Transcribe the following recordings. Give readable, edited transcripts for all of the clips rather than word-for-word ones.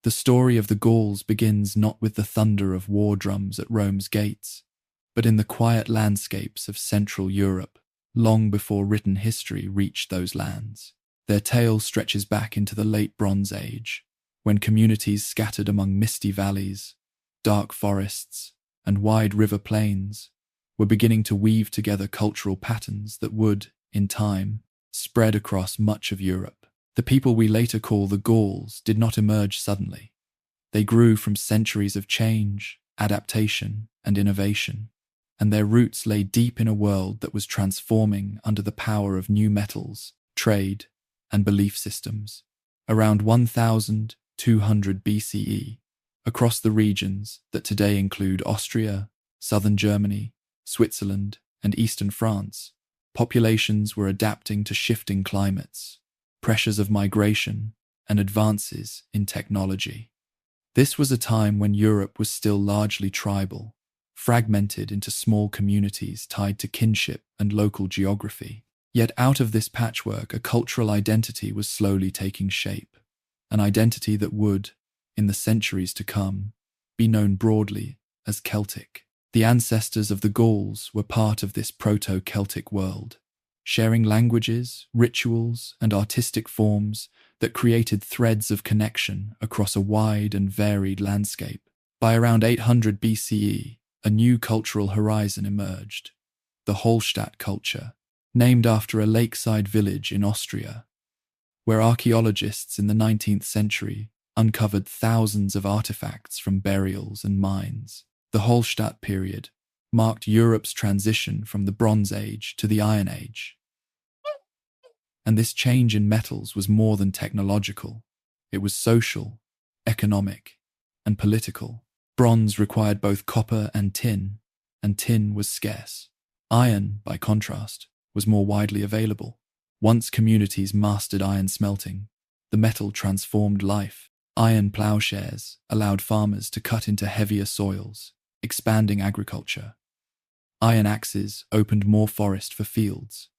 The story of the Gauls begins not with the thunder of war drums at Rome's gates, but in the quiet landscapes of Central Europe, long before written history reached those lands. Their tale stretches back into the late Bronze Age, when communities scattered among misty valleys, dark forests, and wide river plains were beginning to weave together cultural patterns that would, in time, spread across much of Europe. The people we later call the Gauls did not emerge suddenly. They grew from centuries of change, adaptation, and innovation, and their roots lay deep in a world that was transforming under the power of new metals, trade, and belief systems. Around 1200 BCE, across the regions that today include Austria, southern Germany, Switzerland, and eastern France, populations were adapting to shifting climates, pressures of migration, and advances in technology. This was a time when Europe was still largely tribal, fragmented into small communities tied to kinship and local geography. Yet out of this patchwork, a cultural identity was slowly taking shape, an identity that would, in the centuries to come, be known broadly as Celtic. The ancestors of the Gauls were part of this proto-Celtic world, sharing languages, rituals, and artistic forms that created threads of connection across a wide and varied landscape. By around 800 BCE, a new cultural horizon emerged, the Hallstatt culture, named after a lakeside village in Austria, where archaeologists in the 19th century uncovered thousands of artifacts from burials and mines. The Hallstatt period marked Europe's transition from the Bronze Age to the Iron Age. And this change in metals was more than technological. It was social, economic, and political. Bronze required both copper and tin was scarce. Iron, by contrast, was more widely available. Once communities mastered iron smelting, the metal transformed life. Iron plowshares allowed farmers to cut into heavier soils, expanding agriculture. Iron axes opened more forest for fields.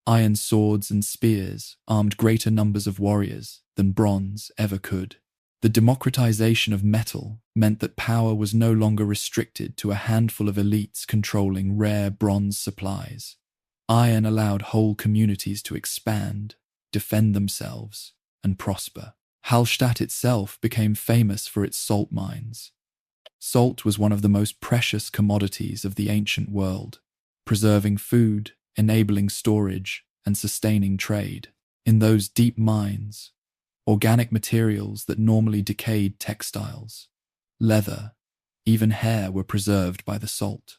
Iron swords and spears armed greater numbers of warriors than bronze ever could. The democratization of metal meant that power was no longer restricted to a handful of elites controlling rare bronze supplies. Iron allowed whole communities to expand, defend themselves, and prosper. Hallstatt itself became famous for its salt mines. Salt was one of the most precious commodities of the ancient world, preserving food, enabling storage, and sustaining trade. In those deep mines, organic materials that normally decayed textiles, leather, even hair were preserved by the salt,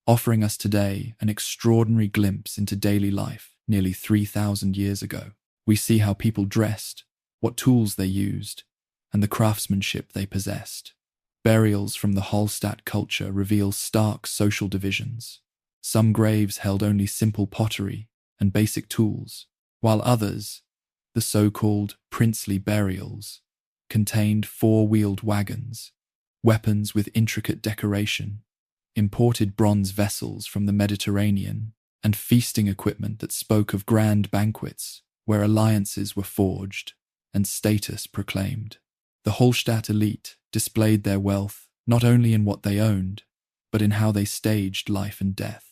offering us today an extraordinary glimpse into daily life nearly 3,000 years ago. We see how people dressed, what tools they used, and the craftsmanship they possessed. Burials from the Hallstatt culture reveal stark social divisions. Some graves held only simple pottery and basic tools, while others, the so-called princely burials, contained four-wheeled wagons, weapons with intricate decoration, imported bronze vessels from the Mediterranean, and feasting equipment that spoke of grand banquets where alliances were forged and status proclaimed. The Hallstatt elite displayed their wealth not only in what they owned, but in how they staged life and death.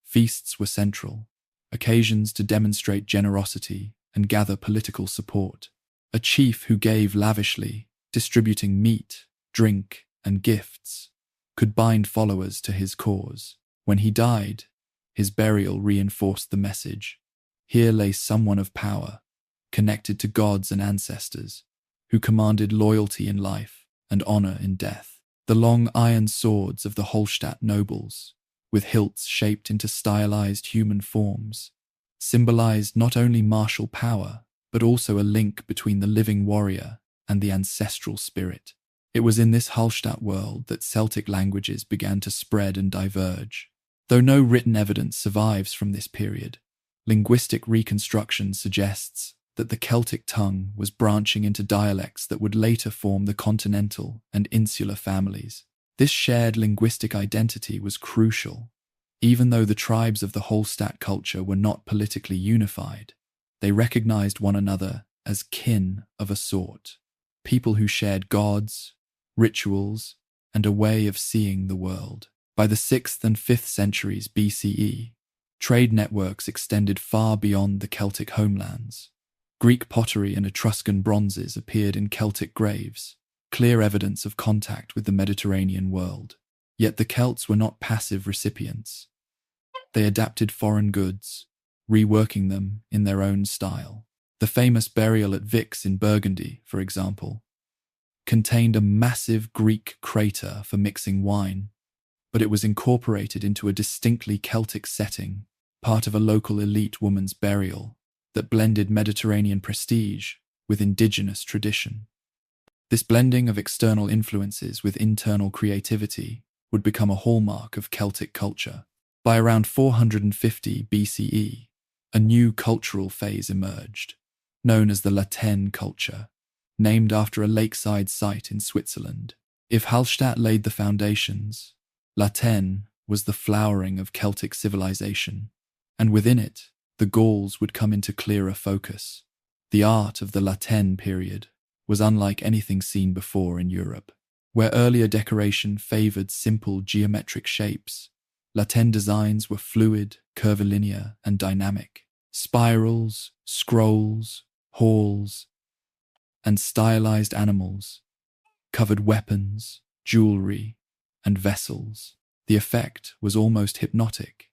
Feasts were central, occasions to demonstrate generosity and gather political support. A chief who gave lavishly, distributing meat, drink, and gifts, could bind followers to his cause. When he died, his burial reinforced the message: here lay someone of power, connected to gods and ancestors, who commanded loyalty in life and honor in death. The long iron swords of the Hallstatt nobles, with hilts shaped into stylized human forms, symbolized not only martial power, but also a link between the living warrior and the ancestral spirit. It was in this Hallstatt world that Celtic languages began to spread and diverge. Though no written evidence survives from this period, linguistic reconstruction suggests that the Celtic tongue was branching into dialects that would later form the continental and insular families. This shared linguistic identity was crucial. Even though the tribes of the Hallstatt culture were not politically unified, they recognized one another as kin of a sort. people who shared gods, rituals, and a way of seeing the world. By the 6th and 5th centuries BCE, trade networks extended far beyond the Celtic homelands. Greek pottery and Etruscan bronzes appeared in Celtic graves, clear evidence of contact with the Mediterranean world. Yet the Celts were not passive recipients. They adapted foreign goods, reworking them in their own style. The famous burial at Vix in Burgundy, for example, contained a massive Greek crater for mixing wine, but it was incorporated into a distinctly Celtic setting, part of a local elite woman's burial that blended Mediterranean prestige with indigenous tradition. This blending of external influences with internal creativity would become a hallmark of Celtic culture. By around 450 BCE, a new cultural phase emerged, known as the Latin culture, named after a lakeside site in Switzerland. If Hallstatt laid the foundations, Latin was the flowering of Celtic civilization, and within it, the Gauls would come into clearer focus. The art of the Latin period was unlike anything seen before in Europe. Where earlier decoration favored simple geometric shapes, Latin designs were fluid, curvilinear, and dynamic. Spirals, scrolls, halls, and stylized animals covered weapons, jewelry, and vessels. The effect was almost hypnotic.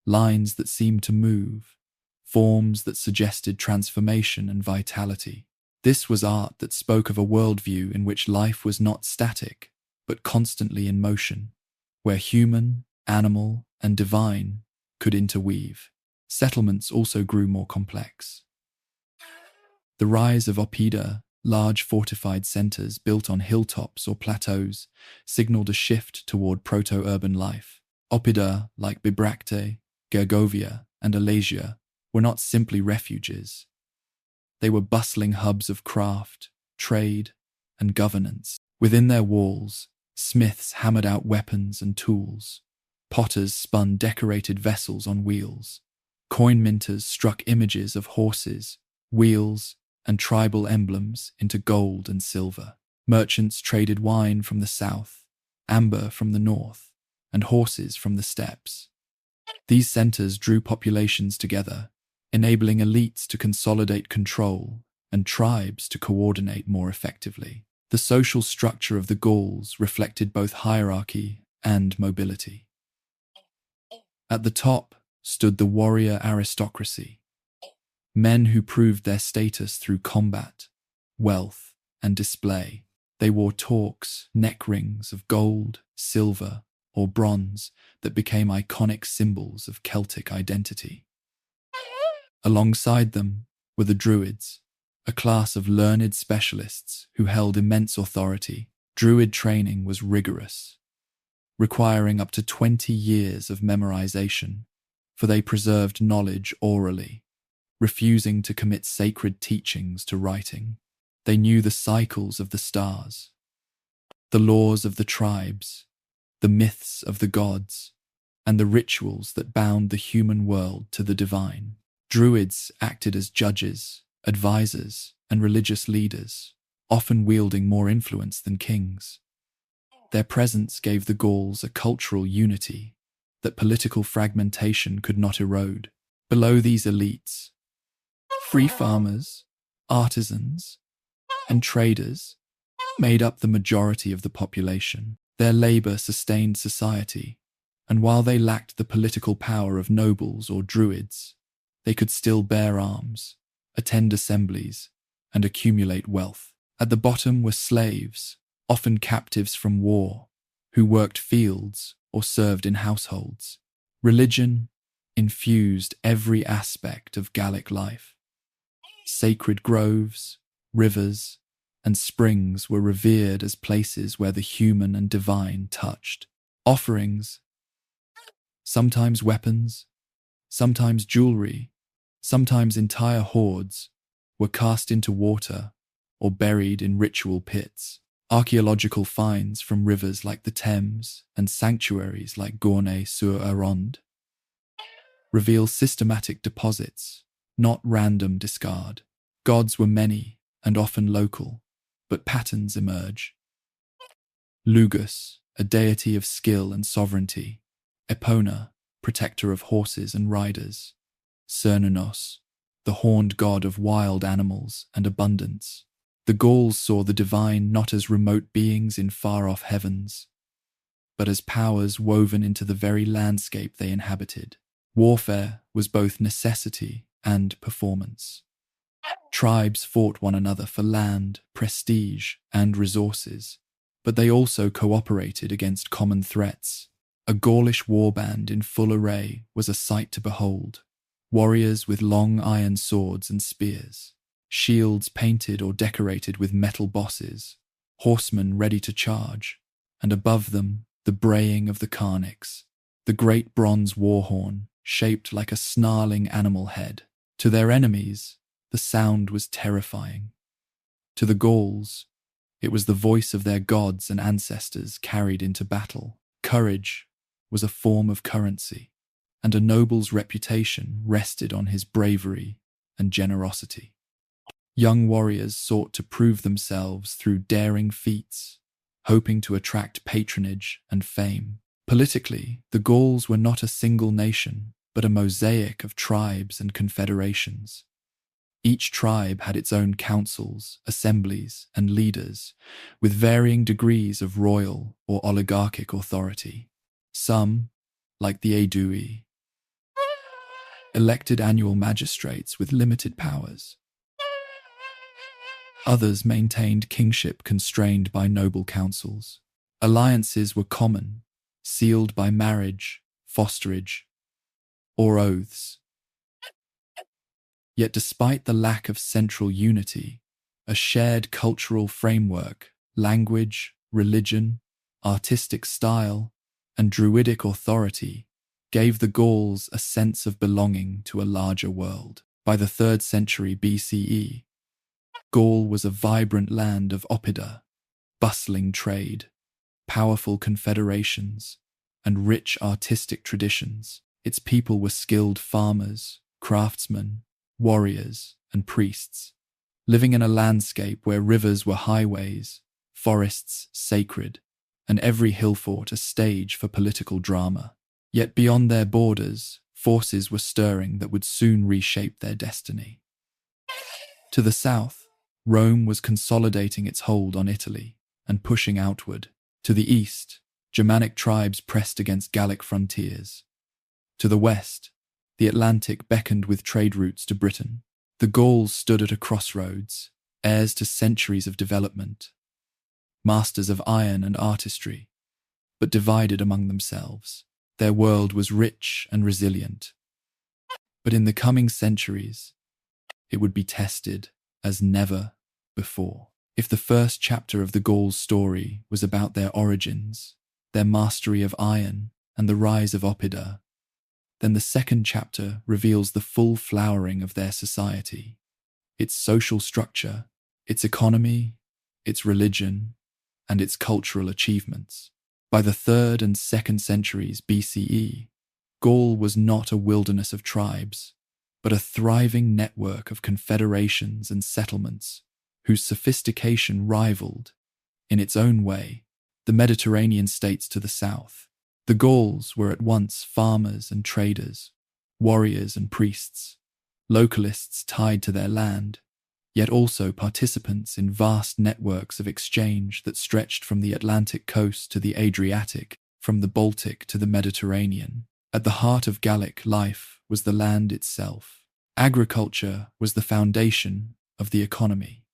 Lines that seemed to move, forms that suggested transformation and vitality. This was art that spoke of a worldview in which life was not static, but constantly in motion, where human, animal, and divine could interweave. Settlements also grew more complex. The rise of oppida, large fortified centers built on hilltops or plateaus, signaled a shift toward proto-urban life. Oppida, like Bibracte, Gergovia, and Alasia, were not simply refuges. They were bustling hubs of craft, trade, and governance. Within their walls, smiths hammered out weapons and tools. Potters spun decorated vessels on wheels. Coin minters struck images of horses, wheels, and tribal emblems into gold and silver. Merchants traded wine from the south, amber from the north, and horses from the steppes. These centers drew populations together, enabling elites to consolidate control and tribes to coordinate more effectively. The social structure of the Gauls reflected both hierarchy and mobility. At the top stood the warrior aristocracy, men who proved their status through combat, wealth, and display. They wore torques, neck rings of gold, silver, or bronze that became iconic symbols of Celtic identity. Alongside them were the Druids, a class of learned specialists who held immense authority. Druid training was rigorous, requiring up to 20 years of memorization, for they preserved knowledge orally, refusing to commit sacred teachings to writing. They knew the cycles of the stars, the laws of the tribes, the myths of the gods, and the rituals that bound the human world to the divine. Druids acted as judges, advisors, and religious leaders, often wielding more influence than kings. Their presence gave the Gauls a cultural unity that political fragmentation could not erode. Below these elites, free farmers, artisans, and traders made up the majority of the population. Their labor sustained society, and while they lacked the political power of nobles or druids, they could still bear arms, attend assemblies, and accumulate wealth. At the bottom were slaves, often captives from war, who worked fields or served in households. Religion infused every aspect of Gallic life. Sacred groves, rivers, and springs were revered as places where the human and divine touched. Offerings, sometimes weapons, sometimes jewelry, sometimes entire hoards, were cast into water or buried in ritual pits. Archaeological finds from rivers like the Thames and sanctuaries like Gournay-sur-Gironde reveal systematic deposits, not random discard. Gods were many and often local, but patterns emerge. Lugus, a deity of skill and sovereignty. Epona, protector of horses and riders. Cernunnos, the horned god of wild animals and abundance. The Gauls saw the divine not as remote beings in far-off heavens, but as powers woven into the very landscape they inhabited. Warfare was both necessity and performance. Tribes fought one another for land, prestige, and resources, but they also cooperated against common threats. A Gaulish warband in full array was a sight to behold. Warriors with long iron swords and spears, shields painted or decorated with metal bosses, horsemen ready to charge, and above them, the braying of the carnix, the great bronze war horn, shaped like a snarling animal head. To their enemies, the sound was terrifying. To the Gauls, it was the voice of their gods and ancestors carried into battle. Courage was a form of currency, and a noble's reputation rested on his bravery and generosity. Young warriors sought to prove themselves through daring feats, hoping to attract patronage and fame. Politically, the Gauls were not a single nation, but a mosaic of tribes and confederations. Each tribe had its own councils, assemblies, and leaders, with varying degrees of royal or oligarchic authority. Some, like the Aedui, elected annual magistrates with limited powers. Others maintained kingship constrained by noble councils. Alliances were common, sealed by marriage, fosterage, or oaths. Yet despite the lack of central unity, a shared cultural framework, language, religion, artistic style, and druidic authority gave the Gauls a sense of belonging to a larger world. By the 3rd century BCE, Gaul was a vibrant land of oppida, bustling trade, powerful confederations, and rich artistic traditions. Its people were skilled farmers, craftsmen, warriors, and priests, living in a landscape where rivers were highways, forests sacred, and every hill fort a stage for political drama. Yet beyond their borders, forces were stirring that would soon reshape their destiny. To the south, Rome was consolidating its hold on Italy and pushing outward. To the east, Germanic tribes pressed against Gallic frontiers. To the west, the Atlantic beckoned with trade routes to Britain. The Gauls stood at a crossroads, heirs to centuries of development, masters of iron and artistry, but divided among themselves. Their world was rich and resilient, but in the coming centuries, it would be tested as never before. If the first chapter of the Gauls' story was about their origins, their mastery of iron, and the rise of oppida, then the second chapter reveals the full flowering of their society, its social structure, its economy, its religion, and its cultural achievements. By the 3rd and 2nd centuries BCE, Gaul was not a wilderness of tribes, but a thriving network of confederations and settlements whose sophistication rivaled, in its own way, the Mediterranean states to the south. The Gauls were at once farmers and traders, warriors and priests, localists tied to their land, yet also participants in vast networks of exchange that stretched from the Atlantic coast to the Adriatic, from the Baltic to the Mediterranean. At the heart of Gallic life was the land itself. Agriculture was the foundation of the economy,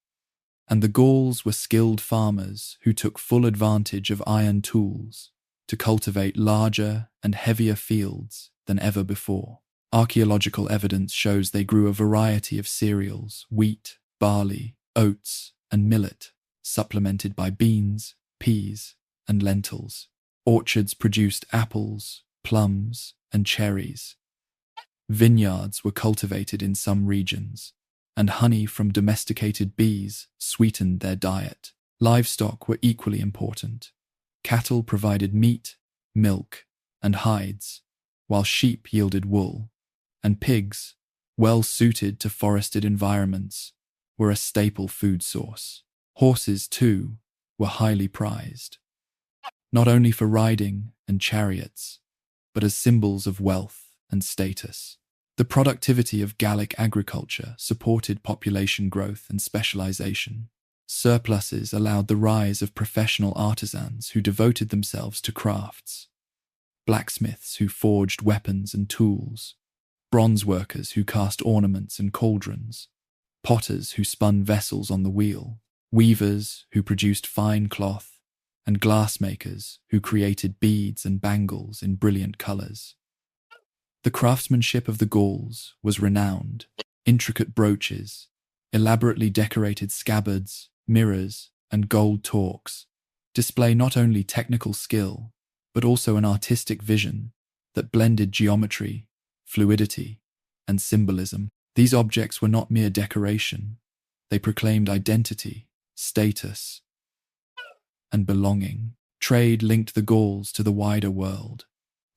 and the Gauls were skilled farmers who took full advantage of iron tools to cultivate larger and heavier fields than ever before. Archaeological evidence shows they grew a variety of cereals, wheat, barley, oats, and millet, supplemented by beans, peas, and lentils. Orchards produced apples, plums, and cherries. Vineyards were cultivated in some regions, and honey from domesticated bees sweetened their diet. Livestock were equally important. Cattle provided meat, milk, and hides, while sheep yielded wool, and pigs, well suited to forested environments, were a staple food source. Horses, too, were highly prized, not only for riding and chariots, but as symbols of wealth and status. The productivity of Gallic agriculture supported population growth and specialization. Surpluses allowed the rise of professional artisans who devoted themselves to crafts, blacksmiths who forged weapons and tools, bronze workers who cast ornaments and cauldrons, potters who spun vessels on the wheel, weavers who produced fine cloth, and glassmakers who created beads and bangles in brilliant colors. The craftsmanship of the Gauls was renowned. Intricate brooches, elaborately decorated scabbards, mirrors, and gold torques display not only technical skill, but also an artistic vision that blended geometry, fluidity, and symbolism. These objects were not mere decoration. They proclaimed identity, status, and belonging. Trade linked the Gauls to the wider world.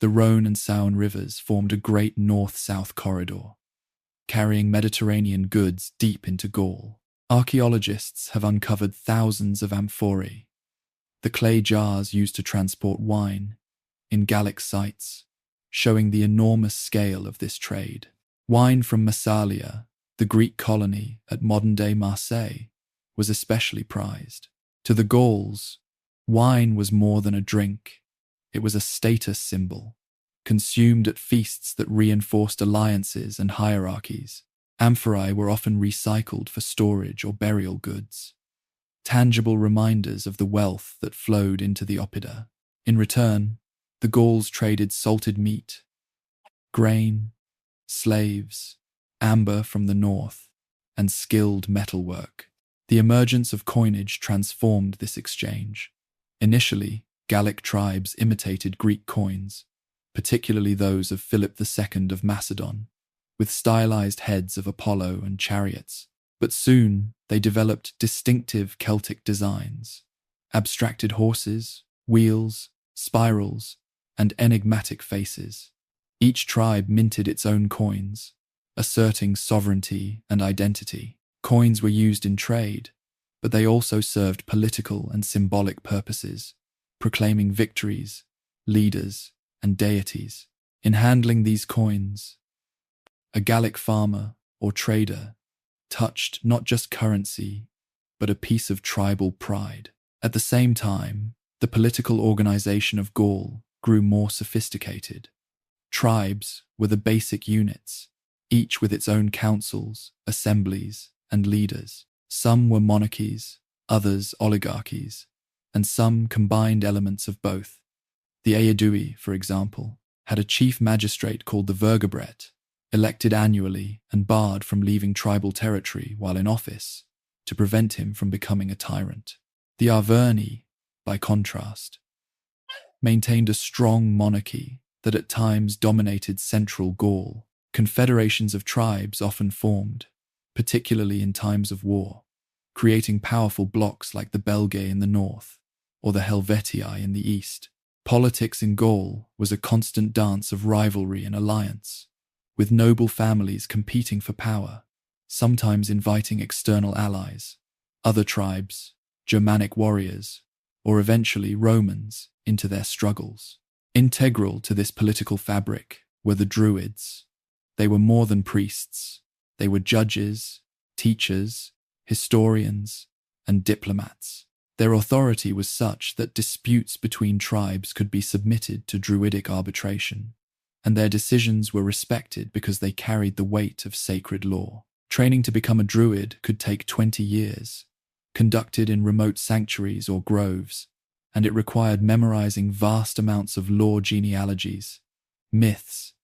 The Rhone and Saône rivers formed a great north-south corridor, carrying Mediterranean goods deep into Gaul. Archaeologists have uncovered thousands of amphorae, the clay jars used to transport wine, in Gallic sites, showing the enormous scale of this trade. Wine from Massalia, the Greek colony at modern-day Marseille, was especially prized. To the Gauls, wine was more than a drink. It was a status symbol, consumed at feasts that reinforced alliances and hierarchies. Amphorae were often recycled for storage or burial goods, tangible reminders of the wealth that flowed into the oppida. In return, the Gauls traded salted meat, grain, slaves, amber from the north, and skilled metalwork. The emergence of coinage transformed this exchange. Initially, Gallic tribes imitated Greek coins, particularly those of Philip II of Macedon, with stylized heads of Apollo and chariots. But soon they developed distinctive Celtic designs, abstracted horses, wheels, spirals, and enigmatic faces. Each tribe minted its own coins, asserting sovereignty and identity. Coins were used in trade, but they also served political and symbolic purposes, proclaiming victories, leaders, and deities. In handling these coins, a Gallic farmer or trader touched not just currency, but a piece of tribal pride. At the same time, the political organization of Gaul grew more sophisticated. Tribes were the basic units, each with its own councils, assemblies, and leaders. Some were monarchies, others oligarchies, and some combined elements of both. The Aedui, for example, had a chief magistrate called the Vergobret, elected annually and barred from leaving tribal territory while in office to prevent him from becoming a tyrant. The Arverni, by contrast, maintained a strong monarchy that at times dominated central Gaul. Confederations of tribes often formed, particularly in times of war, creating powerful blocs like the Belgae in the north or the Helvetii in the east. Politics in Gaul was a constant dance of rivalry and alliance, with noble families competing for power, sometimes inviting external allies, other tribes, Germanic warriors, or eventually Romans, into their struggles. Integral to this political fabric were the Druids. They were more than priests. They were judges, teachers, historians, and diplomats. Their authority was such that disputes between tribes could be submitted to Druidic arbitration, and their decisions were respected because they carried the weight of sacred law. Training to become a Druid could take 20 years, conducted in remote sanctuaries or groves, and it required memorizing vast amounts of law genealogies, myths,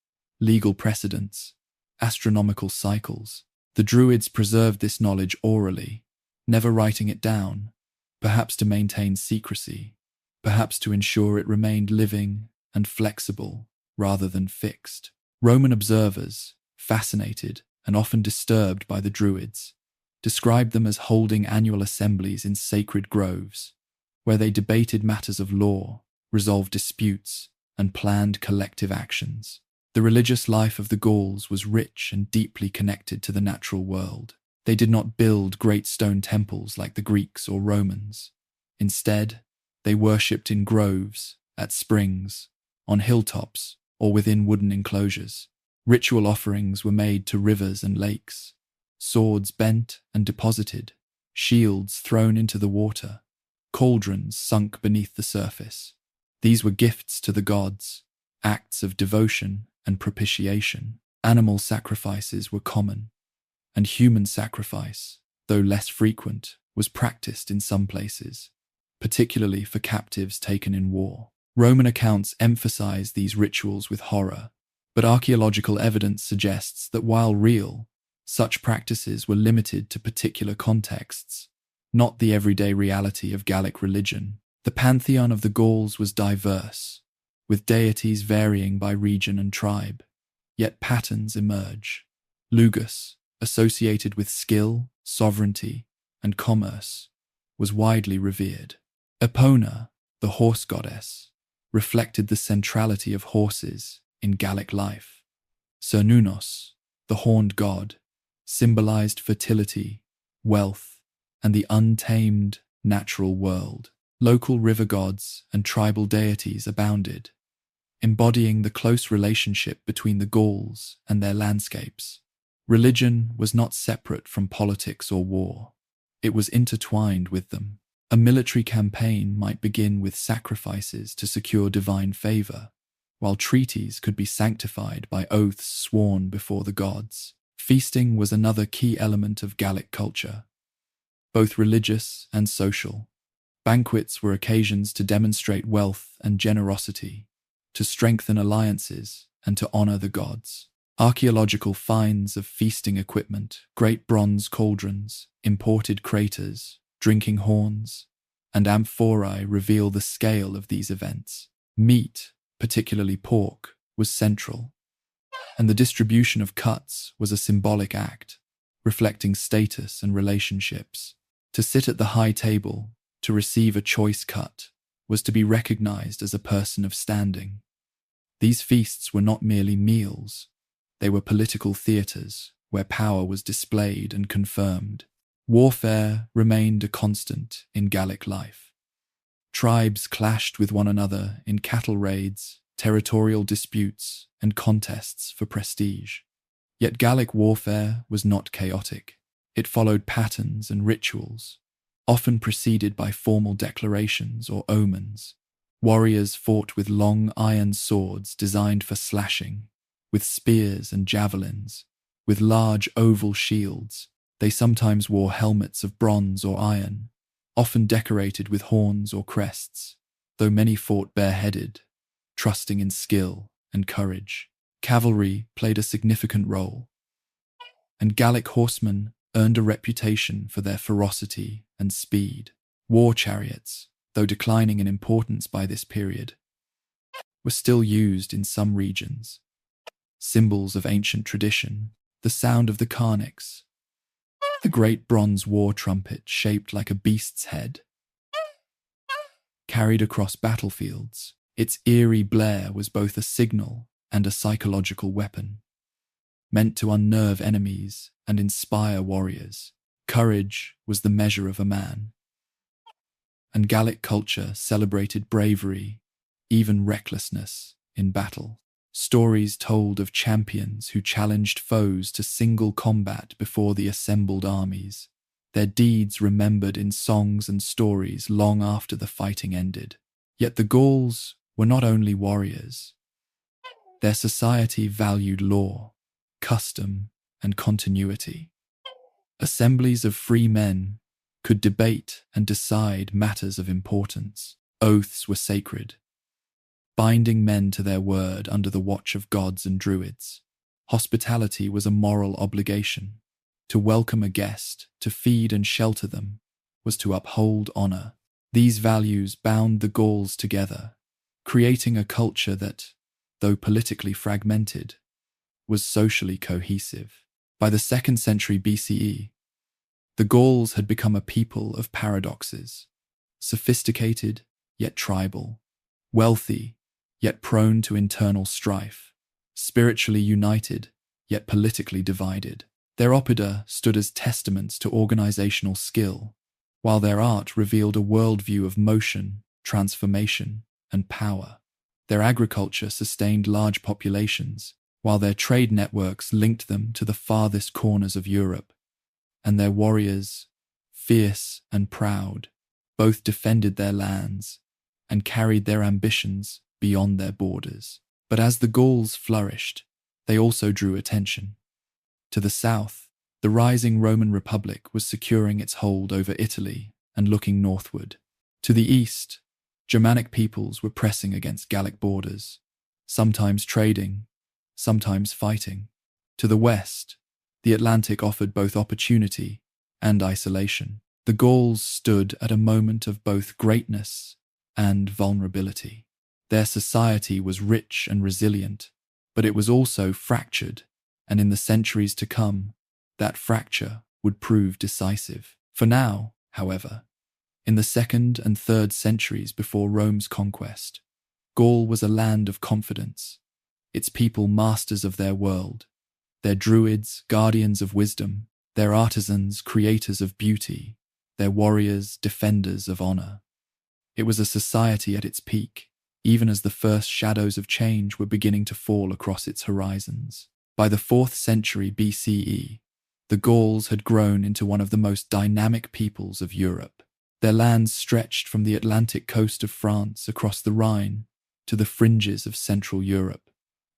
legal precedents, astronomical cycles. The Druids preserved this knowledge orally, never writing it down, perhaps to maintain secrecy, perhaps to ensure it remained living and flexible rather than fixed. Roman observers, fascinated and often disturbed by the Druids, described them as holding annual assemblies in sacred groves, where they debated matters of law, resolved disputes, and planned collective actions. The religious life of the Gauls was rich and deeply connected to the natural world. They did not build great stone temples like the Greeks or Romans. Instead, they worshipped in groves, at springs, on hilltops, or within wooden enclosures. Ritual offerings were made to rivers and lakes, swords bent and deposited, shields thrown into the water, cauldrons sunk beneath the surface. These were gifts to the gods, acts of devotion and propitiation. Animal sacrifices were common, and human sacrifice, though less frequent, was practiced in some places, particularly for captives taken in war. Roman accounts emphasize these rituals with horror, but archaeological evidence suggests that while real, such practices were limited to particular contexts, not the everyday reality of Gallic religion. The pantheon of the Gauls was diverse, with deities varying by region and tribe, yet patterns emerge. Lugus, associated with skill, sovereignty, and commerce, was widely revered. Epona, the horse goddess, reflected the centrality of horses in Gallic life. Cernunnos, the horned god, symbolized fertility, wealth, and the untamed natural world. Local river gods and tribal deities abounded, embodying the close relationship between the Gauls and their landscapes. Religion was not separate from politics or war. It was intertwined with them. A military campaign might begin with sacrifices to secure divine favor, while treaties could be sanctified by oaths sworn before the gods. Feasting was another key element of Gallic culture, both religious and social. Banquets were occasions to demonstrate wealth and generosity, to strengthen alliances, and to honor the gods. Archaeological finds of feasting equipment, great bronze cauldrons, imported craters, drinking horns, and amphorae reveal the scale of these events. Meat, particularly pork, was central, and the distribution of cuts was a symbolic act, reflecting status and relationships. To sit at the high table, to receive a choice cut, was to be recognized as a person of standing. These feasts were not merely meals, they were political theatres where power was displayed and confirmed. Warfare remained a constant in Gallic life. Tribes clashed with one another in cattle raids, territorial disputes, and contests for prestige. Yet Gallic warfare was not chaotic. It followed patterns and rituals, often preceded by formal declarations or omens. Warriors fought with long iron swords designed for slashing, with spears and javelins, with large oval shields. They sometimes wore helmets of bronze or iron, often decorated with horns or crests, though many fought bareheaded, trusting in skill and courage. Cavalry played a significant role, and Gallic horsemen earned a reputation for their ferocity and speed. War chariots, though declining in importance by this period, were still used in some regions. Symbols of ancient tradition, the sound of the carnix, the great bronze war trumpet shaped like a beast's head, carried across battlefields. Its eerie blare was both a signal and a psychological weapon, meant to unnerve enemies and inspire warriors. Courage was the measure of a man, and Gallic culture celebrated bravery, even recklessness, in battle. Stories told of champions who challenged foes to single combat before the assembled armies, their deeds remembered in songs and stories long after the fighting ended. Yet the Gauls were not only warriors. Their society valued law, custom, and continuity. Assemblies of free men could debate and decide matters of importance. Oaths were sacred, binding men to their word under the watch of gods and druids. Hospitality was a moral obligation. To welcome a guest, to feed and shelter them, was to uphold honor. These values bound the Gauls together, creating a culture that, though politically fragmented, was socially cohesive. By the 2nd century BCE, the Gauls had become a people of paradoxes, sophisticated yet tribal, wealthy yet prone to internal strife, spiritually united yet politically divided. Their oppida stood as testaments to organizational skill, while their art revealed a worldview of motion, transformation, and power. Their agriculture sustained large populations, while their trade networks linked them to the farthest corners of Europe. And their warriors, fierce and proud, both defended their lands and carried their ambitions beyond their borders. But as the Gauls flourished, they also drew attention. To the south, the rising Roman Republic was securing its hold over Italy and looking northward. To the east, Germanic peoples were pressing against Gallic borders, sometimes trading, sometimes fighting. To the west, the Atlantic offered both opportunity and isolation. The Gauls stood at a moment of both greatness and vulnerability. Their society was rich and resilient, but it was also fractured, and in the centuries to come, that fracture would prove decisive. For now, however, in the 2nd and 3rd centuries before Rome's conquest, Gaul was a land of confidence, its people masters of their world, their druids guardians of wisdom, their artisans creators of beauty, their warriors defenders of honor. It was a society at its peak, even as the first shadows of change were beginning to fall across its horizons. By the 4th century BCE, the Gauls had grown into one of the most dynamic peoples of Europe. Their lands stretched from the Atlantic coast of France across the Rhine to the fringes of Central Europe,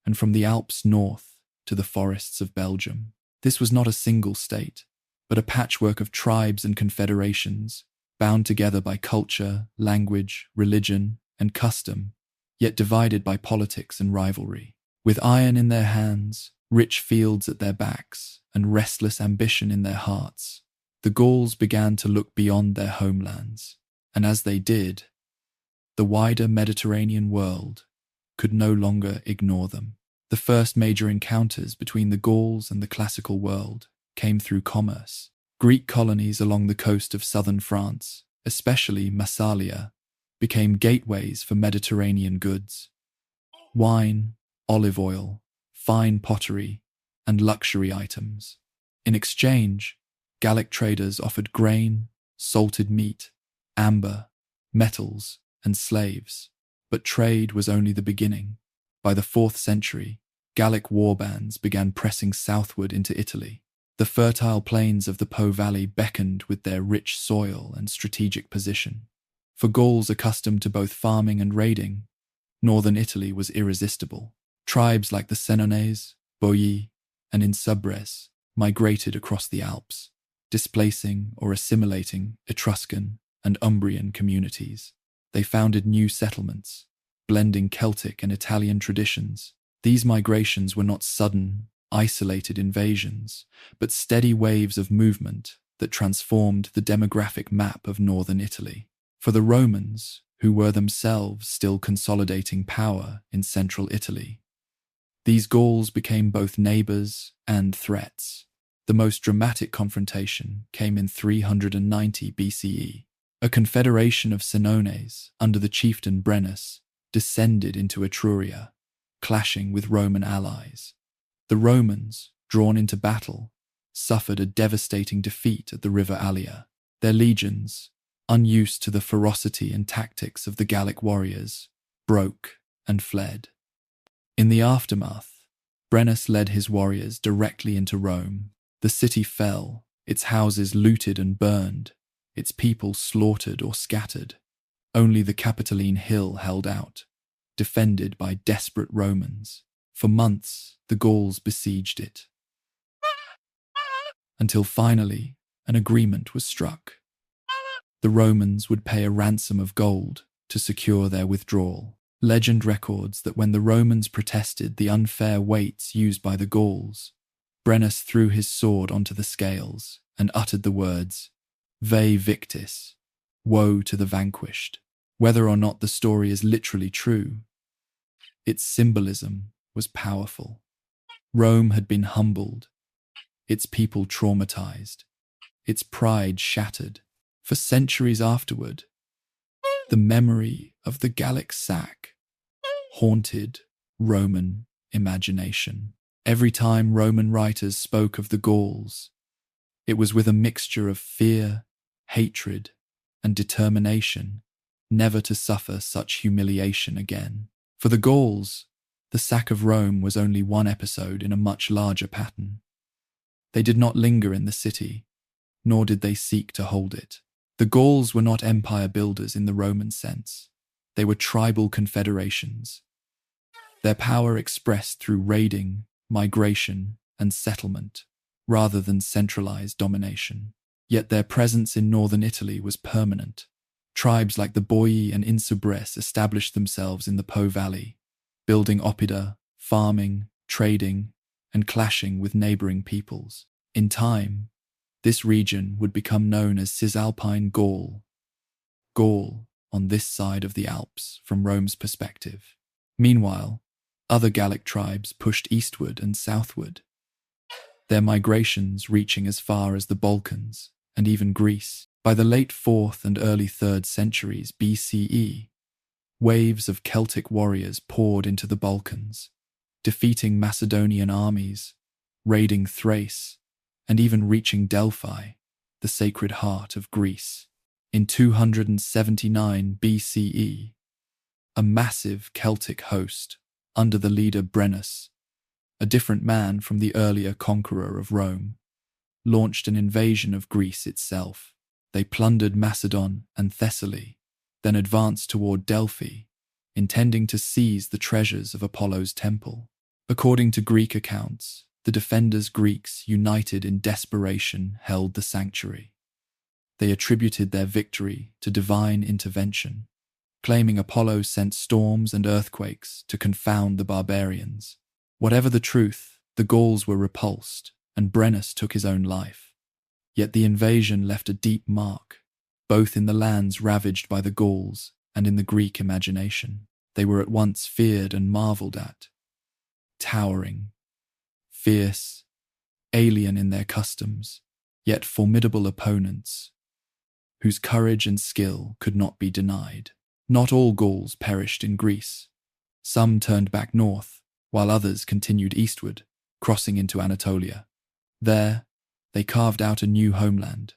and from the Alps north to the forests of Belgium. This was not a single state, but a patchwork of tribes and confederations, bound together by culture, language, religion, and custom, yet divided by politics and rivalry. With iron in their hands, rich fields at their backs, and restless ambition in their hearts, the Gauls began to look beyond their homelands, and as they did, the wider Mediterranean world could no longer ignore them. The first major encounters between the Gauls and the classical world came through commerce. Greek colonies along the coast of southern France, especially Massalia, became gateways for Mediterranean goods. Wine, olive oil, fine pottery, and luxury items. In exchange, Gallic traders offered grain, salted meat, amber, metals, and slaves. But trade was only the beginning. By the 4th century, Gallic warbands began pressing southward into Italy. The fertile plains of the Po Valley beckoned with their rich soil and strategic position. For Gauls accustomed to both farming and raiding, northern Italy was irresistible. Tribes like the Senones, Boii, and Insubres migrated across the Alps, displacing or assimilating Etruscan and Umbrian communities. They founded new settlements, blending Celtic and Italian traditions. These migrations were not sudden, isolated invasions, but steady waves of movement that transformed the demographic map of northern Italy. For the Romans, who were themselves still consolidating power in central Italy, these Gauls became both neighbors and threats. The most dramatic confrontation came in 390 BCE. A confederation of Senones, under the chieftain Brennus, descended into Etruria, clashing with Roman allies. The Romans, drawn into battle, suffered a devastating defeat at the river Allia. Their legions, unused to the ferocity and tactics of the Gallic warriors, broke and fled. In the aftermath, Brennus led his warriors directly into Rome. The city fell, its houses looted and burned, its people slaughtered or scattered. Only the Capitoline Hill held out, defended by desperate Romans. For months, the Gauls besieged it, until finally an agreement was struck. The Romans would pay a ransom of gold to secure their withdrawal. Legend records that when the Romans protested the unfair weights used by the Gauls, Brennus threw his sword onto the scales and uttered the words, "Vae victis," woe to the vanquished. Whether or not the story is literally true, its symbolism was powerful. Rome had been humbled, its people traumatized, its pride shattered. For centuries afterward, the memory of the Gallic sack haunted Roman imagination. Every time Roman writers spoke of the Gauls, it was with a mixture of fear, hatred, and determination never to suffer such humiliation again. For the Gauls, the sack of Rome was only one episode in a much larger pattern. They did not linger in the city, nor did they seek to hold it. The Gauls were not empire builders in the Roman sense. They were tribal confederations, their power expressed through raiding, migration, and settlement, rather than centralized domination. Yet their presence in northern Italy was permanent. Tribes like the Boii and Insubres established themselves in the Po Valley, building oppida, farming, trading, and clashing with neighboring peoples. In time, this region would become known as Cisalpine Gaul, Gaul on this side of the Alps from Rome's perspective. Meanwhile, other Gallic tribes pushed eastward and southward, their migrations reaching as far as the Balkans and even Greece. By the late 4th and early 3rd centuries BCE, waves of Celtic warriors poured into the Balkans, defeating Macedonian armies, raiding Thrace, and even reaching Delphi, the sacred heart of Greece. In 279 BCE, a massive Celtic host, under the leader Brennus, a different man from the earlier conqueror of Rome, launched an invasion of Greece itself. They plundered Macedon and Thessaly, then advanced toward Delphi, intending to seize the treasures of Apollo's temple. According to Greek accounts, the defenders Greeks, united in desperation, held the sanctuary. They attributed their victory to divine intervention, claiming Apollo sent storms and earthquakes to confound the barbarians. Whatever the truth, the Gauls were repulsed, and Brennus took his own life. Yet the invasion left a deep mark, both in the lands ravaged by the Gauls and in the Greek imagination. They were at once feared and marveled at. Towering, fierce, alien in their customs, yet formidable opponents, whose courage and skill could not be denied. Not all Gauls perished in Greece. Some turned back north, while others continued eastward, crossing into Anatolia. There, they carved out a new homeland,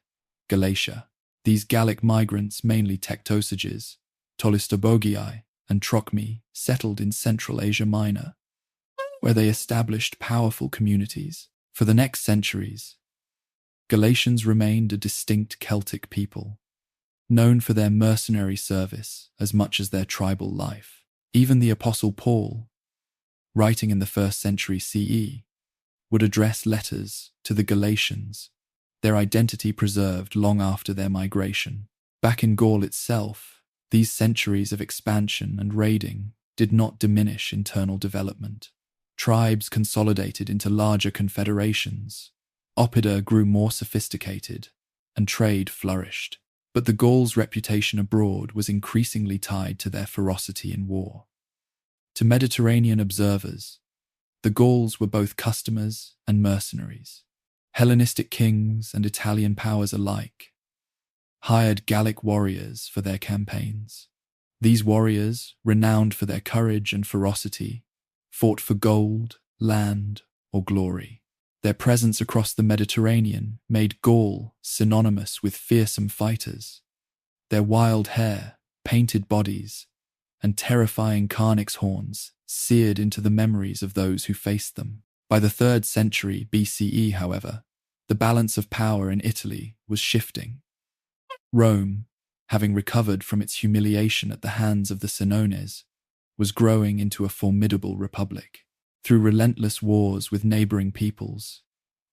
Galatia. These Gallic migrants, mainly Tectosages, Tolistobogii, and Trochmi, settled in Central Asia Minor, where they established powerful communities. For the next centuries, Galatians remained a distinct Celtic people, known for their mercenary service as much as their tribal life. Even the Apostle Paul, writing in the 1st century CE, would address letters to the Galatians, their identity preserved long after their migration. Back in Gaul itself, these centuries of expansion and raiding did not diminish internal development. Tribes consolidated into larger confederations, oppida grew more sophisticated, and trade flourished. But the Gauls' reputation abroad was increasingly tied to their ferocity in war. To Mediterranean observers, the Gauls were both customers and mercenaries. Hellenistic kings and Italian powers alike hired Gallic warriors for their campaigns. These warriors, renowned for their courage and ferocity, fought for gold, land, or glory. Their presence across the Mediterranean made Gaul synonymous with fearsome fighters. Their wild hair, painted bodies, and terrifying carnyx horns seared into the memories of those who faced them. By the 3rd century BCE, however, the balance of power in Italy was shifting. Rome, having recovered from its humiliation at the hands of the Senones, was growing into a formidable republic. Through relentless wars with neighboring peoples,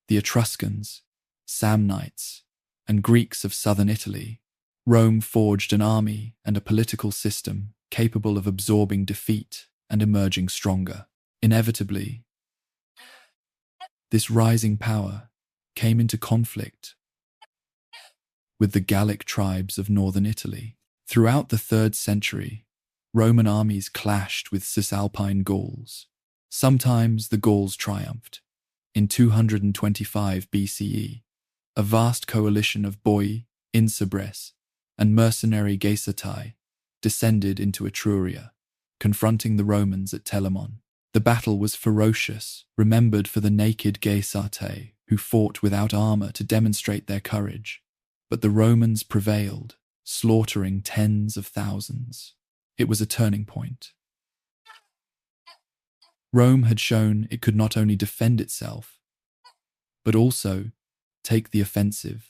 the Etruscans, Samnites, and Greeks of southern Italy, Rome forged an army and a political system capable of absorbing defeat and emerging stronger. Inevitably, this rising power came into conflict with the Gallic tribes of northern Italy. Throughout the 3rd century, Roman armies clashed with Cisalpine Gauls. Sometimes the Gauls triumphed. In 225 BCE, a vast coalition of Boii, Insubres, and mercenary Gesutai descended into Etruria, confronting the Romans at Telamon. The battle was ferocious, remembered for the naked Gaesate, who fought without armor to demonstrate their courage. But the Romans prevailed, slaughtering tens of thousands. It was a turning point. Rome had shown it could not only defend itself, but also take the offensive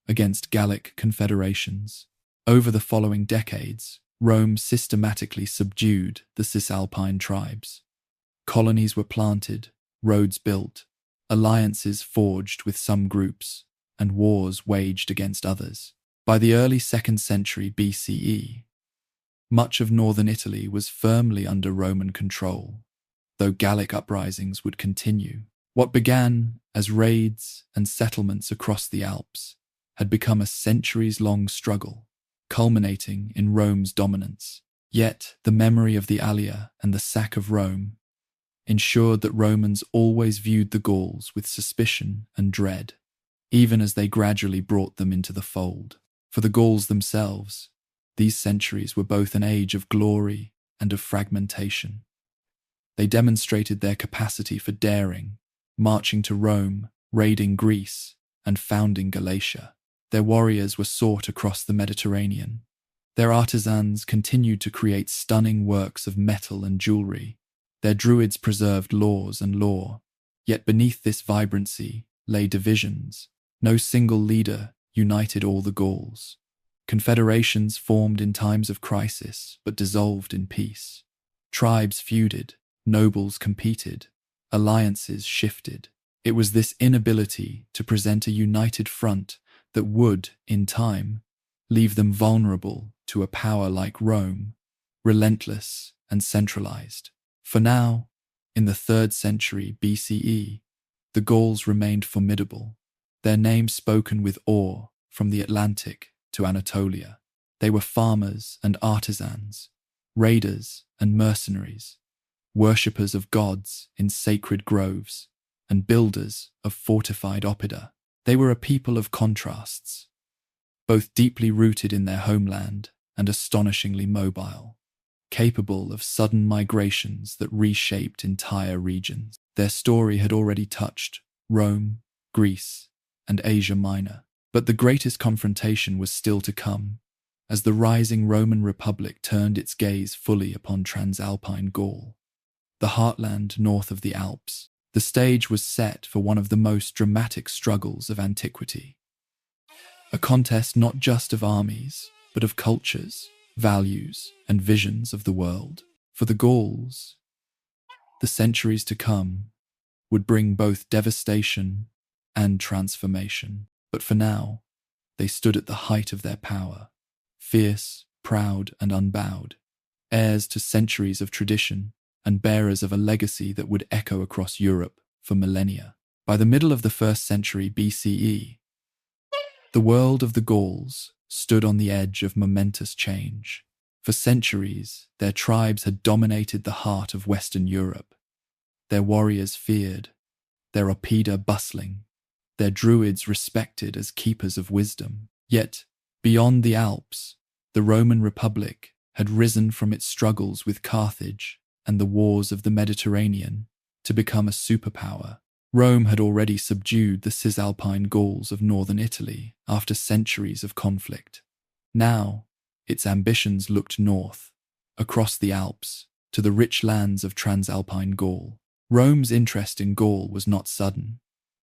against Gallic confederations. Over the following decades, Rome systematically subdued the Cisalpine tribes. Colonies were planted, roads built, alliances forged with some groups, and wars waged against others. By the early 2nd century BCE, much of northern Italy was firmly under Roman control, though Gallic uprisings would continue. What began as raids and settlements across the Alps had become a centuries-long struggle, culminating in Rome's dominance. Yet the memory of the Alia and the sack of Rome ensured that Romans always viewed the Gauls with suspicion and dread, even as they gradually brought them into the fold. For the Gauls themselves, these centuries were both an age of glory and of fragmentation. They demonstrated their capacity for daring, marching to Rome, raiding Greece, and founding Galatia. Their warriors were sought across the Mediterranean. Their artisans continued to create stunning works of metal and jewelry. Their druids preserved laws and lore. Yet beneath this vibrancy lay divisions. No single leader united all the Gauls. Confederations formed in times of crisis, but dissolved in peace. Tribes feuded, nobles competed, alliances shifted. It was this inability to present a united front that would, in time, leave them vulnerable to a power like Rome, relentless and centralized. For now, in the 3rd century BCE, the Gauls remained formidable, their names spoken with awe from the Atlantic to Anatolia. They were farmers and artisans, raiders and mercenaries, worshippers of gods in sacred groves, and builders of fortified oppida. They were a people of contrasts, both deeply rooted in their homeland and astonishingly mobile, capable of sudden migrations that reshaped entire regions. Their story had already touched Rome, Greece, and Asia Minor, but the greatest confrontation was still to come, as the rising Roman Republic turned its gaze fully upon Transalpine Gaul, the heartland north of the Alps. The stage was set for one of the most dramatic struggles of antiquity. A contest not just of armies, but of cultures, values, and visions of the world. For the Gauls, the centuries to come would bring both devastation and transformation. But for now, they stood at the height of their power, fierce, proud, and unbowed, heirs to centuries of tradition and bearers of a legacy that would echo across Europe for millennia. By the middle of the 1st century BCE, the world of the Gauls stood on the edge of momentous change. For centuries, their tribes had dominated the heart of Western Europe. Their warriors feared, their oppida bustling, their druids respected as keepers of wisdom. Yet, beyond the Alps, the Roman Republic had risen from its struggles with Carthage and the wars of the Mediterranean to become a superpower. Rome had already subdued the Cisalpine Gauls of northern Italy after centuries of conflict. Now, its ambitions looked north, across the Alps, to the rich lands of Transalpine Gaul. Rome's interest in Gaul was not sudden.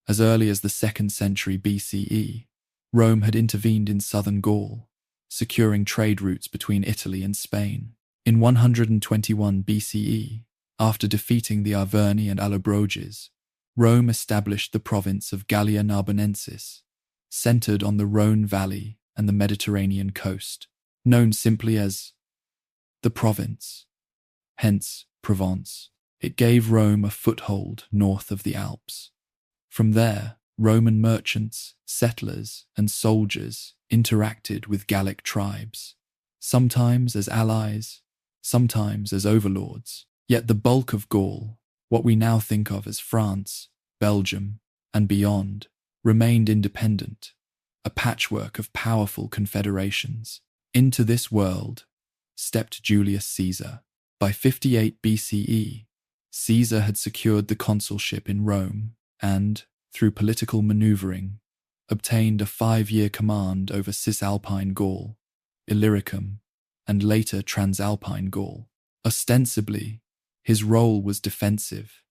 As early as the 2nd century BCE, Rome had intervened in southern Gaul, securing trade routes between Italy and Spain. In 121 BCE, after defeating the Arverni and Allobroges, Rome established the province of Gallia Narbonensis, centered on the Rhone Valley and the Mediterranean coast, known simply as the province, hence Provence. It gave Rome a foothold north of the Alps. From there, Roman merchants, settlers, and soldiers interacted with Gallic tribes, sometimes as allies, sometimes as overlords. Yet the bulk of Gaul, what we now think of as France, Belgium, and beyond, remained independent, a patchwork of powerful confederations. Into this world stepped Julius Caesar, By 58 BCE, Caesar had secured the consulship in Rome and, through political maneuvering, obtained a 5-year command over Cisalpine Gaul, Illyricum, and later Transalpine Gaul. Ostensibly, his role was defensive,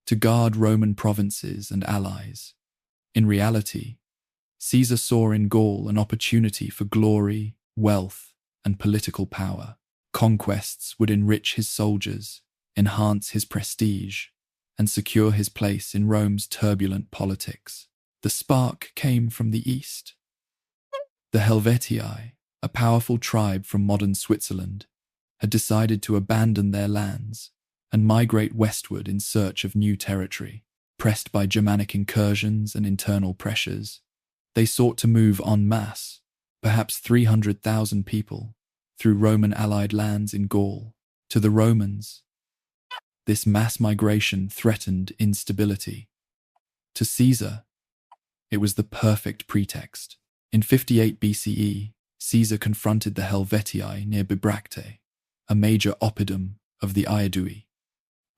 to guard Roman provinces and allies. In reality, Caesar saw in Gaul an opportunity for glory, wealth, and political power. Conquests would enrich his soldiers, enhance his prestige, and secure his place in Rome's turbulent politics. The spark came from the east. The Helvetii, a powerful tribe from modern Switzerland, had decided to abandon their lands and migrate westward in search of new territory. Pressed by Germanic incursions and internal pressures, they sought to move en masse, perhaps 300,000 people, through Roman-allied lands in Gaul. To the Romans, this mass migration threatened instability. To Caesar, it was the perfect pretext. In 58 BCE, Caesar confronted the Helvetii near Bibracte, a major oppidum of the Aedui.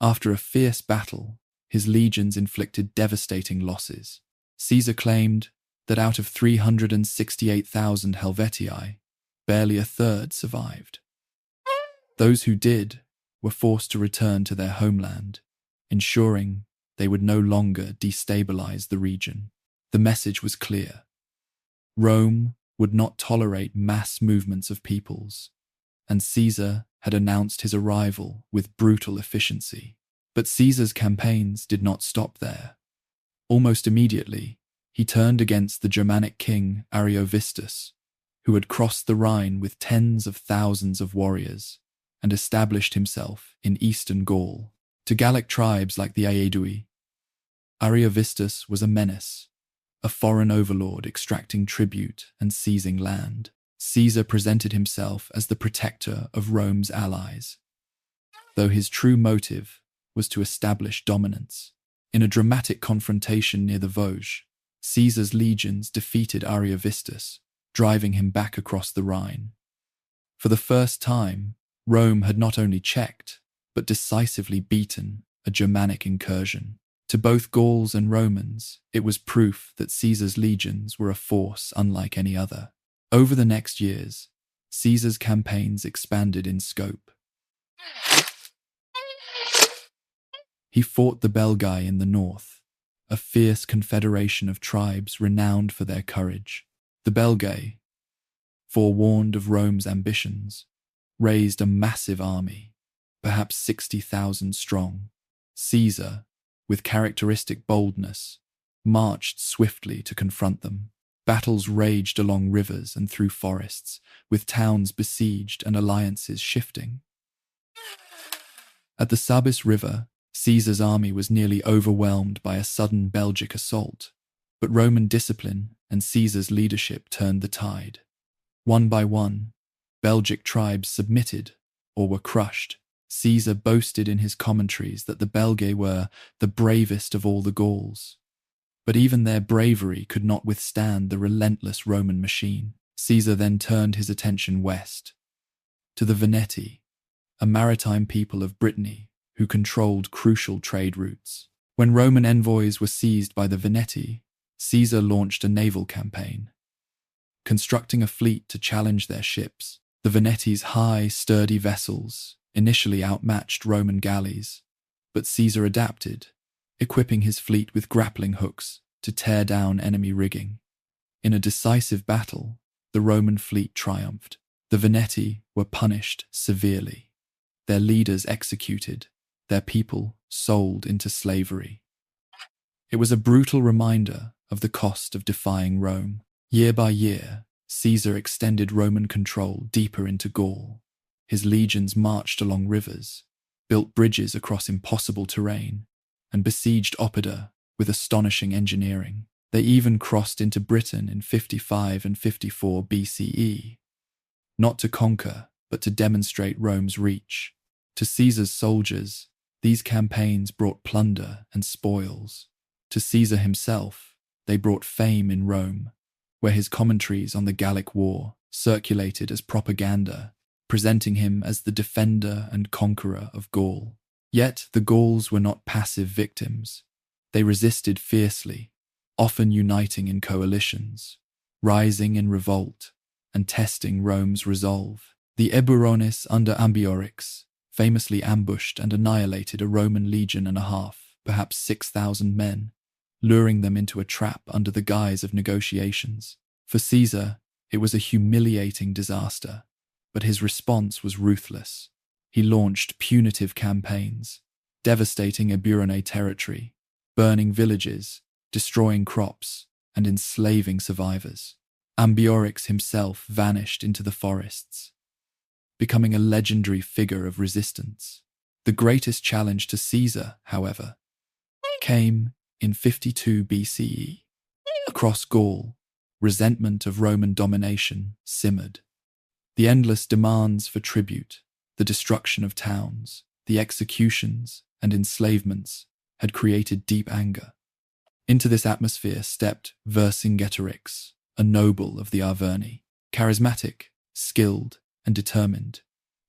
After a fierce battle, his legions inflicted devastating losses. Caesar claimed that out of 368,000 Helvetii, barely a third survived. Those who did were forced to return to their homeland, ensuring they would no longer destabilize the region. The message was clear. Rome would not tolerate mass movements of peoples, and Caesar had announced his arrival with brutal efficiency. But Caesar's campaigns did not stop there. Almost immediately, he turned against the Germanic king Ariovistus, who had crossed the Rhine with tens of thousands of warriors and established himself in eastern Gaul. To Gallic tribes like the Aedui, Ariovistus was a menace, a foreign overlord extracting tribute and seizing land. Caesar presented himself as the protector of Rome's allies, though his true motive was to establish dominance. In a dramatic confrontation near the Vosges, Caesar's legions defeated Ariovistus, driving him back across the Rhine. For the first time, Rome had not only checked, but decisively beaten a Germanic incursion. To both Gauls and Romans, it was proof that Caesar's legions were a force unlike any other. Over the next years, Caesar's campaigns expanded in scope. He fought the Belgae in the north, a fierce confederation of tribes renowned for their courage. The Belgae, forewarned of Rome's ambitions, raised a massive army, perhaps 60,000 strong. Caesar, with characteristic boldness, marched swiftly to confront them. Battles raged along rivers and through forests, with towns besieged and alliances shifting. At the Sabis River, Caesar's army was nearly overwhelmed by a sudden Belgic assault, but Roman discipline and Caesar's leadership turned the tide. One by one, Belgic tribes submitted or were crushed. Caesar boasted in his commentaries that the Belgae were the bravest of all the Gauls. But even their bravery could not withstand the relentless Roman machine. Caesar then turned his attention west, to the Veneti, a maritime people of Brittany who controlled crucial trade routes. When Roman envoys were seized by the Veneti, Caesar launched a naval campaign, constructing a fleet to challenge their ships. The Veneti's high, sturdy vessels initially outmatched Roman galleys, but Caesar adapted, equipping his fleet with grappling hooks to tear down enemy rigging. In a decisive battle, the Roman fleet triumphed. The Veneti were punished severely, their leaders executed, their people sold into slavery. It was a brutal reminder of the cost of defying Rome. Year by year, Caesar extended Roman control deeper into Gaul. His legions marched along rivers, built bridges across impossible terrain, and besieged Oppida with astonishing engineering. They even crossed into Britain in 55 and 54 BCE, not to conquer, but to demonstrate Rome's reach. To Caesar's soldiers, these campaigns brought plunder and spoils. To Caesar himself, they brought fame in Rome, where his commentaries on the Gallic War circulated as propaganda. presenting him as the defender and conqueror of Gaul. Yet the Gauls were not passive victims. They resisted fiercely, often uniting in coalitions, rising in revolt, and testing Rome's resolve. The Eburones under Ambiorix famously ambushed and annihilated a Roman legion and a half, perhaps 6,000 men, luring them into a trap under the guise of negotiations. For Caesar, it was a humiliating disaster, but his response was ruthless. He launched punitive campaigns, devastating Eburone territory, burning villages, destroying crops, and enslaving survivors. Ambiorix himself vanished into the forests, becoming a legendary figure of resistance. The greatest challenge to Caesar, however, came in 52 BCE. Across Gaul, resentment of Roman domination simmered. The endless demands for tribute, the destruction of towns, the executions and enslavements had created deep anger. Into this atmosphere stepped Vercingetorix, a noble of the Arverni. Charismatic, skilled, and determined,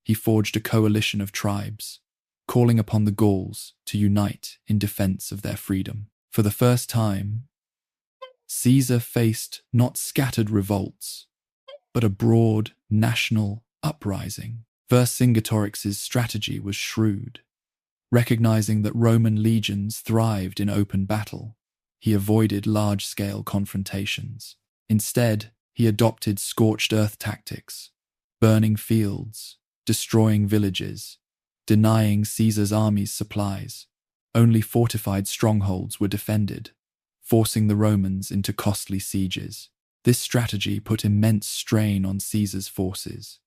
he forged a coalition of tribes, calling upon the Gauls to unite in defense of their freedom. For the first time, Caesar faced not scattered revolts, but a broad national uprising. Vercingetorix's strategy was shrewd. Recognizing that Roman legions thrived in open battle, he avoided large-scale confrontations. Instead, he adopted scorched earth tactics, burning fields, destroying villages, denying Caesar's armies supplies. Only fortified strongholds were defended, forcing the Romans into costly sieges. This strategy put immense strain on Caesar's forces,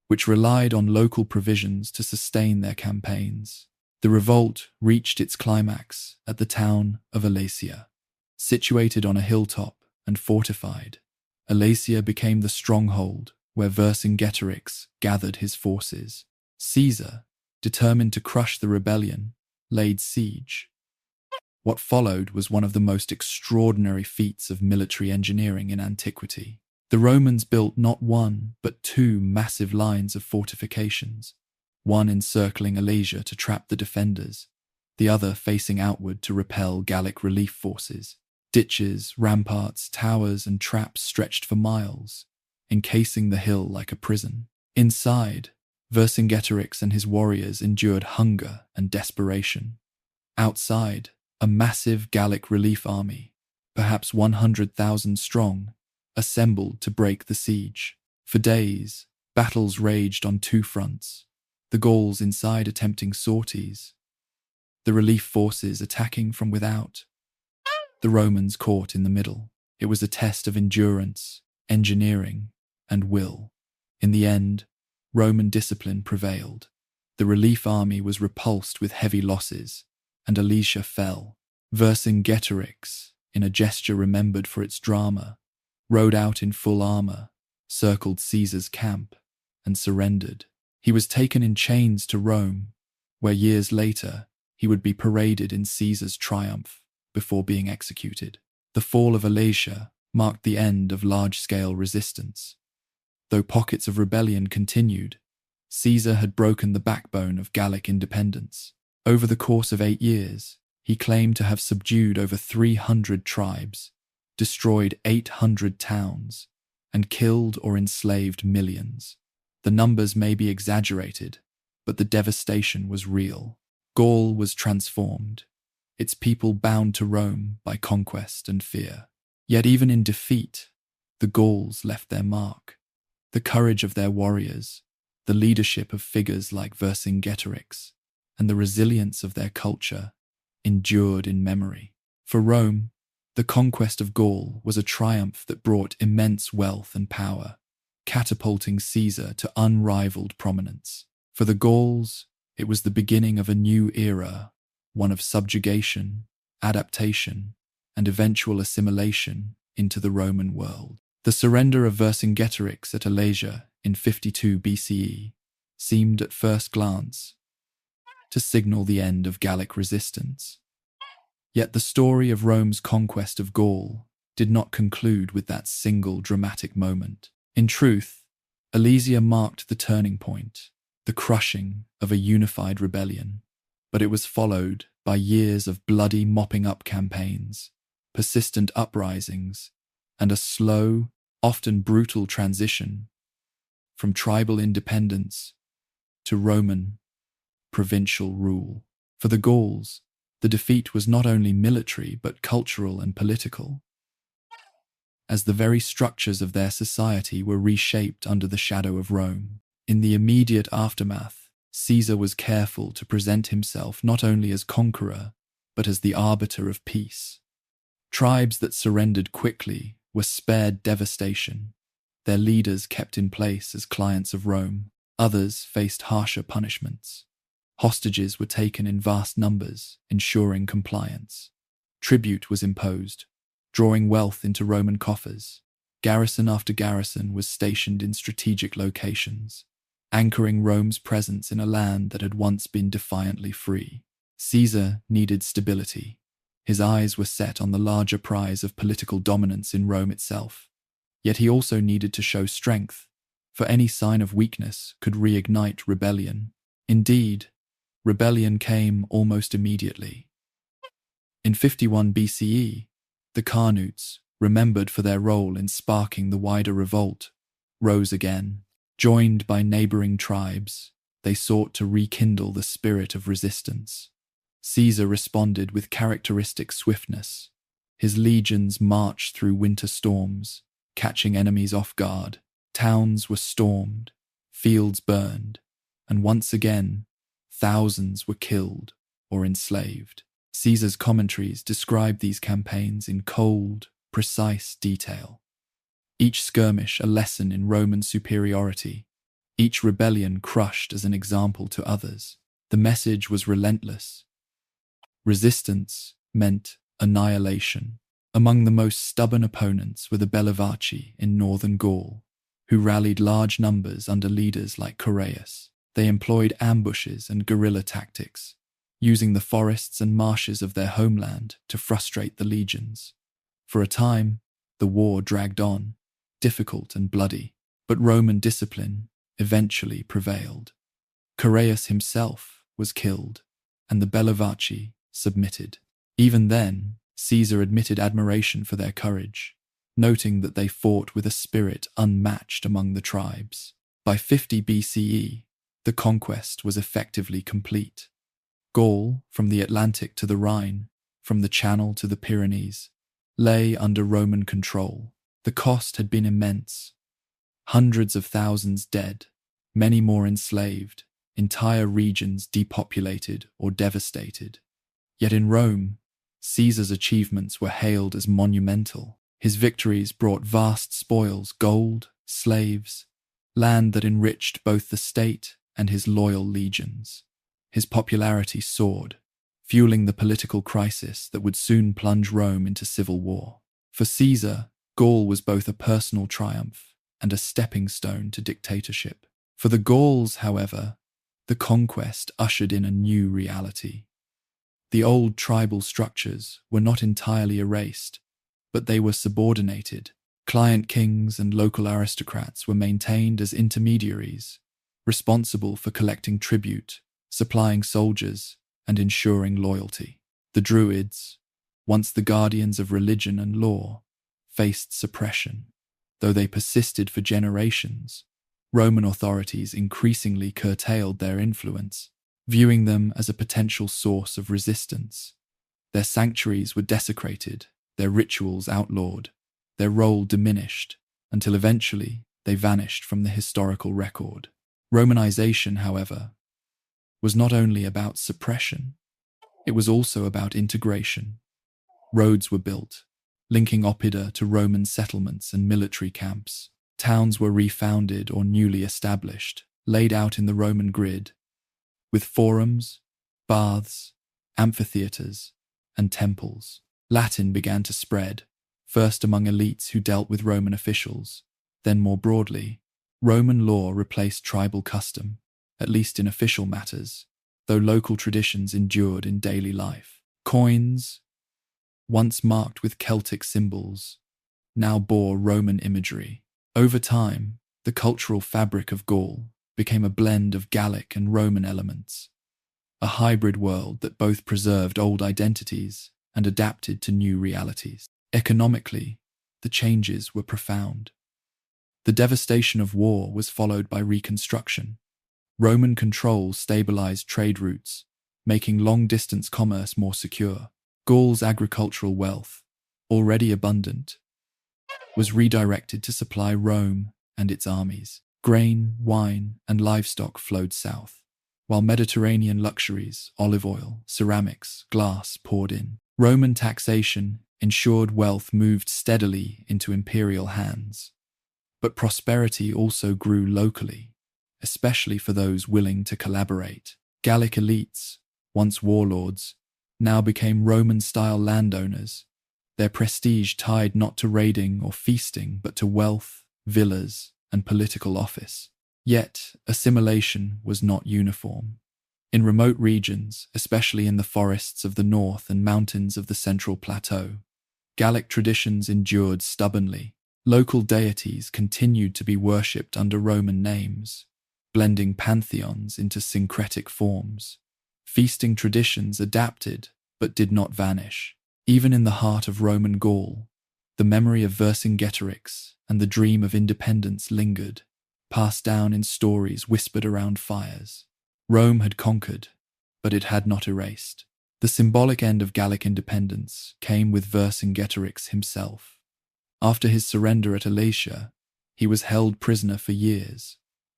which relied on local provisions to sustain their campaigns. The revolt reached its climax at the town of Alesia. Situated on a hilltop and fortified, Alesia became the stronghold where Vercingetorix gathered his forces. Caesar, determined to crush the rebellion, laid siege. What followed was one of the most extraordinary feats of military engineering in antiquity. The Romans built not one, but two massive lines of fortifications, one encircling Alesia to trap the defenders, the other facing outward to repel Gallic relief forces. Ditches, ramparts, towers, and traps stretched for miles, encasing the hill like a prison. Inside, Vercingetorix and his warriors endured hunger and desperation. Outside, a massive Gallic relief army, perhaps 100,000 strong, assembled to break the siege. For days, battles raged on two fronts, the Gauls inside attempting sorties, the relief forces attacking from without. The Romans caught in the middle. It was a test of endurance, engineering, and will. In the end, Roman discipline prevailed. The relief army was repulsed with heavy losses, and Alesia fell. Vercingetorix, in a gesture remembered for its drama, rode out in full armor, circled Caesar's camp, and surrendered. He was taken in chains to Rome, where years later he would be paraded in Caesar's triumph before being executed. The fall of Alesia marked the end of large-scale resistance. Though pockets of rebellion continued, Caesar had broken the backbone of Gallic independence. Over the course of 8 years, he claimed to have subdued over 300 tribes, destroyed 800 towns, and killed or enslaved millions. The numbers may be exaggerated, but the devastation was real. Gaul was transformed, its people bound to Rome by conquest and fear. Yet even in defeat, the Gauls left their mark. The courage of their warriors, the leadership of figures like Vercingetorix, and the resilience of their culture endured in memory. For Rome, the conquest of Gaul was a triumph that brought immense wealth and power, catapulting Caesar to unrivaled prominence. For the Gauls, it was the beginning of a new era, one of subjugation, adaptation, and eventual assimilation into the Roman world. The surrender of Vercingetorix at Alesia in 52 BCE seemed at first glance to signal the end of Gallic resistance. Yet the story of Rome's conquest of Gaul did not conclude with that single dramatic moment. In truth, Alesia marked the turning point, the crushing of a unified rebellion, but it was followed by years of bloody mopping-up campaigns, persistent uprisings, and a slow, often brutal transition from tribal independence to Roman provincial rule. For the Gauls, the defeat was not only military but cultural and political, as the very structures of their society were reshaped under the shadow of Rome. In the immediate aftermath, Caesar was careful to present himself not only as conqueror, but as the arbiter of peace. Tribes that surrendered quickly were spared devastation, their leaders kept in place as clients of Rome, others faced harsher punishments. Hostages were taken in vast numbers, ensuring compliance. Tribute was imposed, drawing wealth into Roman coffers. Garrison after garrison was stationed in strategic locations, anchoring Rome's presence in a land that had once been defiantly free. Caesar needed stability. His eyes were set on the larger prize of political dominance in Rome itself. Yet he also needed to show strength, for any sign of weakness could reignite rebellion. Indeed, rebellion came almost immediately. In 51 BCE, the Carnutes, remembered for their role in sparking the wider revolt, rose again. Joined by neighboring tribes, they sought to rekindle the spirit of resistance. Caesar responded with characteristic swiftness. His legions marched through winter storms, catching enemies off guard. Towns were stormed, fields burned, and once again, thousands were killed or enslaved. Caesar's commentaries describe these campaigns in cold, precise detail. Each skirmish a lesson in Roman superiority, each rebellion crushed as an example to others. The message was relentless. Resistance meant annihilation. Among the most stubborn opponents were the Bellovaci in northern Gaul, who rallied large numbers under leaders like Chaereas. They employed ambushes and guerrilla tactics, using the forests and marshes of their homeland to frustrate the legions. For a time, the war dragged on, difficult and bloody, but Roman discipline eventually prevailed. Chaereas himself was killed, and the Bellovaci submitted. Even then, Caesar admitted admiration for their courage, noting that they fought with a spirit unmatched among the tribes. By 50 BCE, the conquest was effectively complete. Gaul, from the Atlantic to the Rhine, from the Channel to the Pyrenees, lay under Roman control. The cost had been immense. Hundreds of thousands dead, many more enslaved, entire regions depopulated or devastated. Yet in Rome, Caesar's achievements were hailed as monumental. His victories brought vast spoils, gold, slaves, land that enriched both the state and his loyal legions. His popularity soared, fueling the political crisis that would soon plunge Rome into civil war. For Caesar, Gaul was both a personal triumph and a stepping stone to dictatorship. For the Gauls, however, the conquest ushered in a new reality. The old tribal structures were not entirely erased, but they were subordinated. Client kings and local aristocrats were maintained as intermediaries, responsible for collecting tribute, supplying soldiers, and ensuring loyalty. The Druids, once the guardians of religion and law, faced suppression. Though they persisted for generations, Roman authorities increasingly curtailed their influence, viewing them as a potential source of resistance. Their sanctuaries were desecrated, their rituals outlawed, their role diminished, until eventually they vanished from the historical record. Romanization, however, was not only about suppression, it was also about integration. Roads were built, linking Oppida to Roman settlements and military camps. Towns were refounded or newly established, laid out in the Roman grid, with forums, baths, amphitheatres, and temples. Latin began to spread, first among elites who dealt with Roman officials, then more broadly. Roman law replaced tribal custom, at least in official matters, though local traditions endured in daily life. Coins, once marked with Celtic symbols, now bore Roman imagery. Over time, The cultural fabric of Gaul became a blend of Gallic and Roman elements, a hybrid world that both preserved old identities and adapted to new realities. Economically, the changes were profound. The devastation of war was followed by reconstruction. Roman control stabilized trade routes, making long-distance commerce more secure. Gaul's agricultural wealth, already abundant, was redirected to supply Rome and its armies. Grain, wine, and livestock flowed south, while Mediterranean luxuries, olive oil, ceramics, glass poured in. Roman taxation ensured wealth moved steadily into imperial hands. But prosperity also grew locally, especially for those willing to collaborate. Gallic elites, once warlords, now became Roman-style landowners, their prestige tied not to raiding or feasting but to wealth, villas, and political office. Yet, assimilation was not uniform. In remote regions, especially in the forests of the north and mountains of the central plateau, Gallic traditions endured stubbornly. Local deities continued to be worshipped under Roman names, blending pantheons into syncretic forms. Feasting traditions adapted but did not vanish. Even in the heart of Roman Gaul, the memory of Vercingetorix and the dream of independence lingered, passed down in stories whispered around fires. Rome had conquered, but it had not erased. The symbolic end of Gallic independence came with Vercingetorix himself. After his surrender at Elatia, he was held prisoner for years,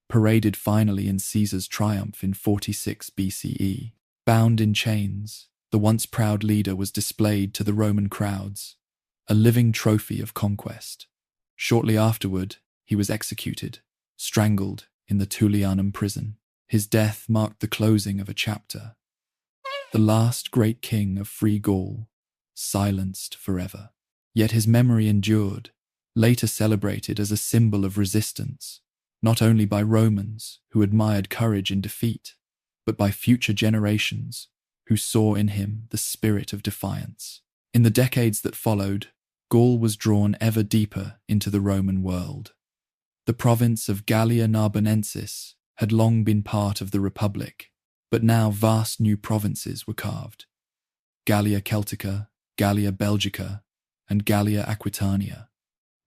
paraded finally in Caesar's triumph in 46 BCE. Bound in chains, the once proud leader was displayed to the Roman crowds, a living trophy of conquest. Shortly afterward, he was executed, strangled in the Tullianum prison. His death marked the closing of a chapter. The last great king of free Gaul, silenced forever. Yet his memory endured, later celebrated as a symbol of resistance, not only by Romans who admired courage in defeat, but by future generations who saw in him the spirit of defiance. In the decades that followed, Gaul was drawn ever deeper into the Roman world. The province of Gallia Narbonensis had long been part of the Republic, but now vast new provinces were carved. Gallia Celtica, Gallia Belgica, and Gallia Aquitania.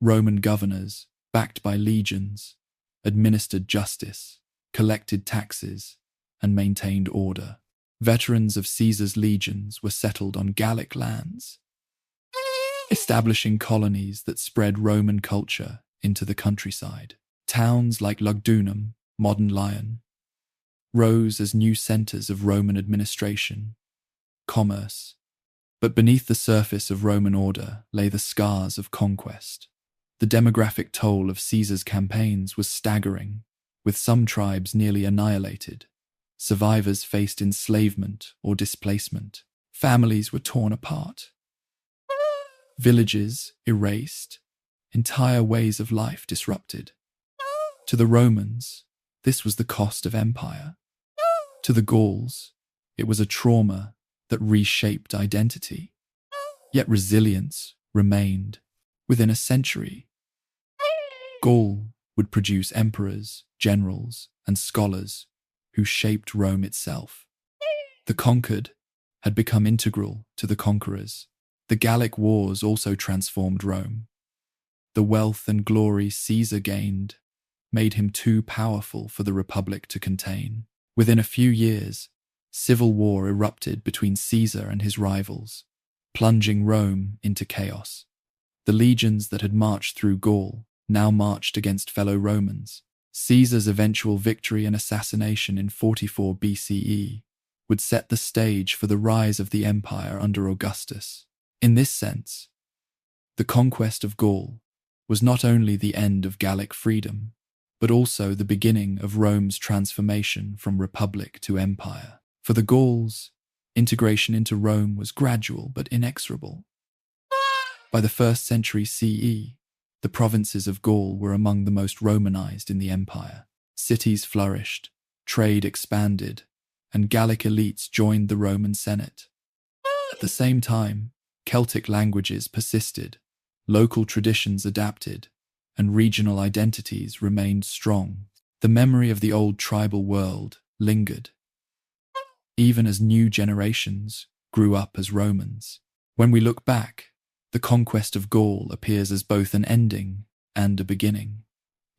Roman governors, backed by legions, administered justice, collected taxes, and maintained order. Veterans of Caesar's legions were settled on Gallic lands, establishing colonies that spread Roman culture into the countryside. Towns like Lugdunum, modern Lyon, rose as new centers of Roman administration, commerce, but beneath the surface of Roman order lay the scars of conquest. The demographic toll of Caesar's campaigns was staggering, with some tribes nearly annihilated. Survivors faced enslavement or displacement. Families were torn apart. Villages erased, entire ways of life disrupted. To the Romans, this was the cost of empire. To the Gauls, it was a trauma that reshaped identity. Yet resilience remained. Within a century, Gaul would produce emperors, generals, and scholars who shaped Rome itself. The conquered had become integral to the conquerors. The Gallic Wars also transformed Rome. The wealth and glory Caesar gained made him too powerful for the Republic to contain. Within a few years, civil war erupted between Caesar and his rivals, plunging Rome into chaos. The legions that had marched through Gaul now marched against fellow Romans. Caesar's eventual victory and assassination in 44 BCE would set the stage for the rise of the empire under Augustus. In this sense, the conquest of Gaul was not only the end of Gallic freedom, but also the beginning of Rome's transformation from republic to empire. For the Gauls, integration into Rome was gradual but inexorable. By the 1st century CE, the provinces of Gaul were among the most Romanized in the empire. Cities flourished, trade expanded, and Gallic elites joined the Roman Senate. At the same time, Celtic languages persisted, local traditions adapted, and regional identities remained strong. The memory of the old tribal world lingered, even as new generations grew up as Romans. When we look back, the conquest of Gaul appears as both an ending and a beginning.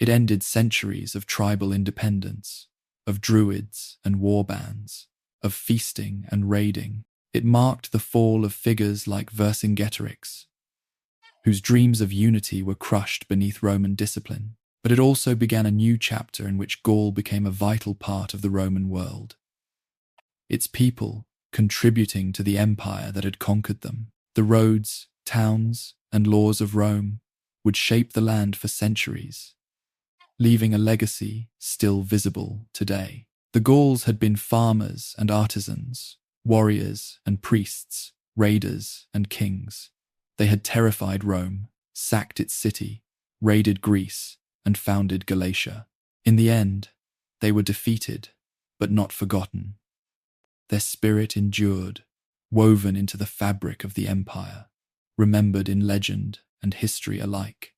It ended centuries of tribal independence, of druids and warbands, of feasting and raiding. It marked the fall of figures like Vercingetorix, whose dreams of unity were crushed beneath Roman discipline. But it also began a new chapter in which Gaul became a vital part of the Roman world, its people contributing to the empire that had conquered them. The roads, towns, and laws of Rome would shape the land for centuries, leaving a legacy still visible today. The Gauls had been farmers and artisans, warriors and priests, raiders and kings. They had terrified Rome, sacked its city, raided Greece, and founded Galatia. In the end, they were defeated, but not forgotten. Their spirit endured, woven into the fabric of the empire, remembered in legend and history alike.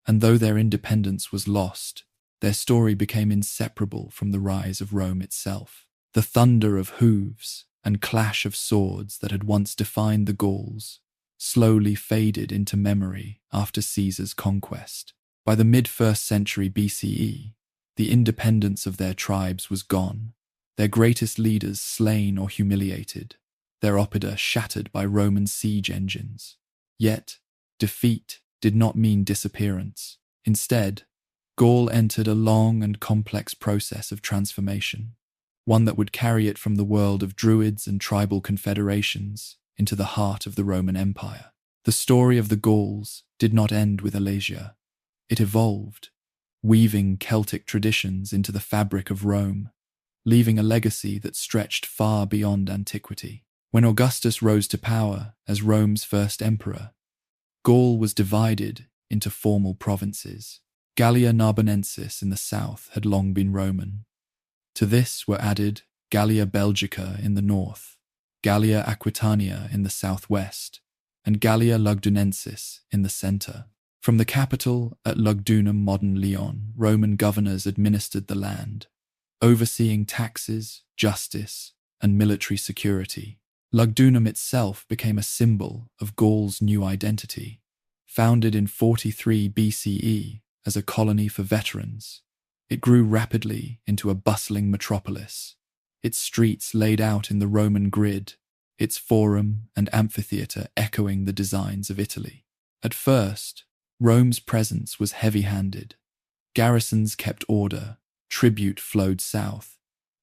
And though their independence was lost, their story became inseparable from the rise of Rome itself. The thunder of hooves and clash of swords that had once defined the Gauls slowly faded into memory after Caesar's conquest. By the mid-1st century BCE, the independence of their tribes was gone, their greatest leaders slain or humiliated, their oppida shattered by Roman siege engines. Yet, defeat did not mean disappearance. Instead, Gaul entered a long and complex process of transformation, one that would carry it from the world of druids and tribal confederations into the heart of the Roman Empire. The story of the Gauls did not end with Alesia. It evolved, weaving Celtic traditions into the fabric of Rome, leaving a legacy that stretched far beyond antiquity. When Augustus rose to power as Rome's first emperor, Gaul was divided into formal provinces. Gallia Narbonensis in the south had long been Roman. To this were added Gallia Belgica in the north, Gallia Aquitania in the southwest, and Gallia Lugdunensis in the center. From the capital at Lugdunum, modern Lyon, Roman governors administered the land, overseeing taxes, justice, and military security. Lugdunum itself became a symbol of Gaul's new identity. Founded in 43 BCE as a colony for veterans, it grew rapidly into a bustling metropolis, its streets laid out in the Roman grid, its forum and amphitheatre echoing the designs of Italy. At first, Rome's presence was heavy-handed. Garrisons kept order, tribute flowed south,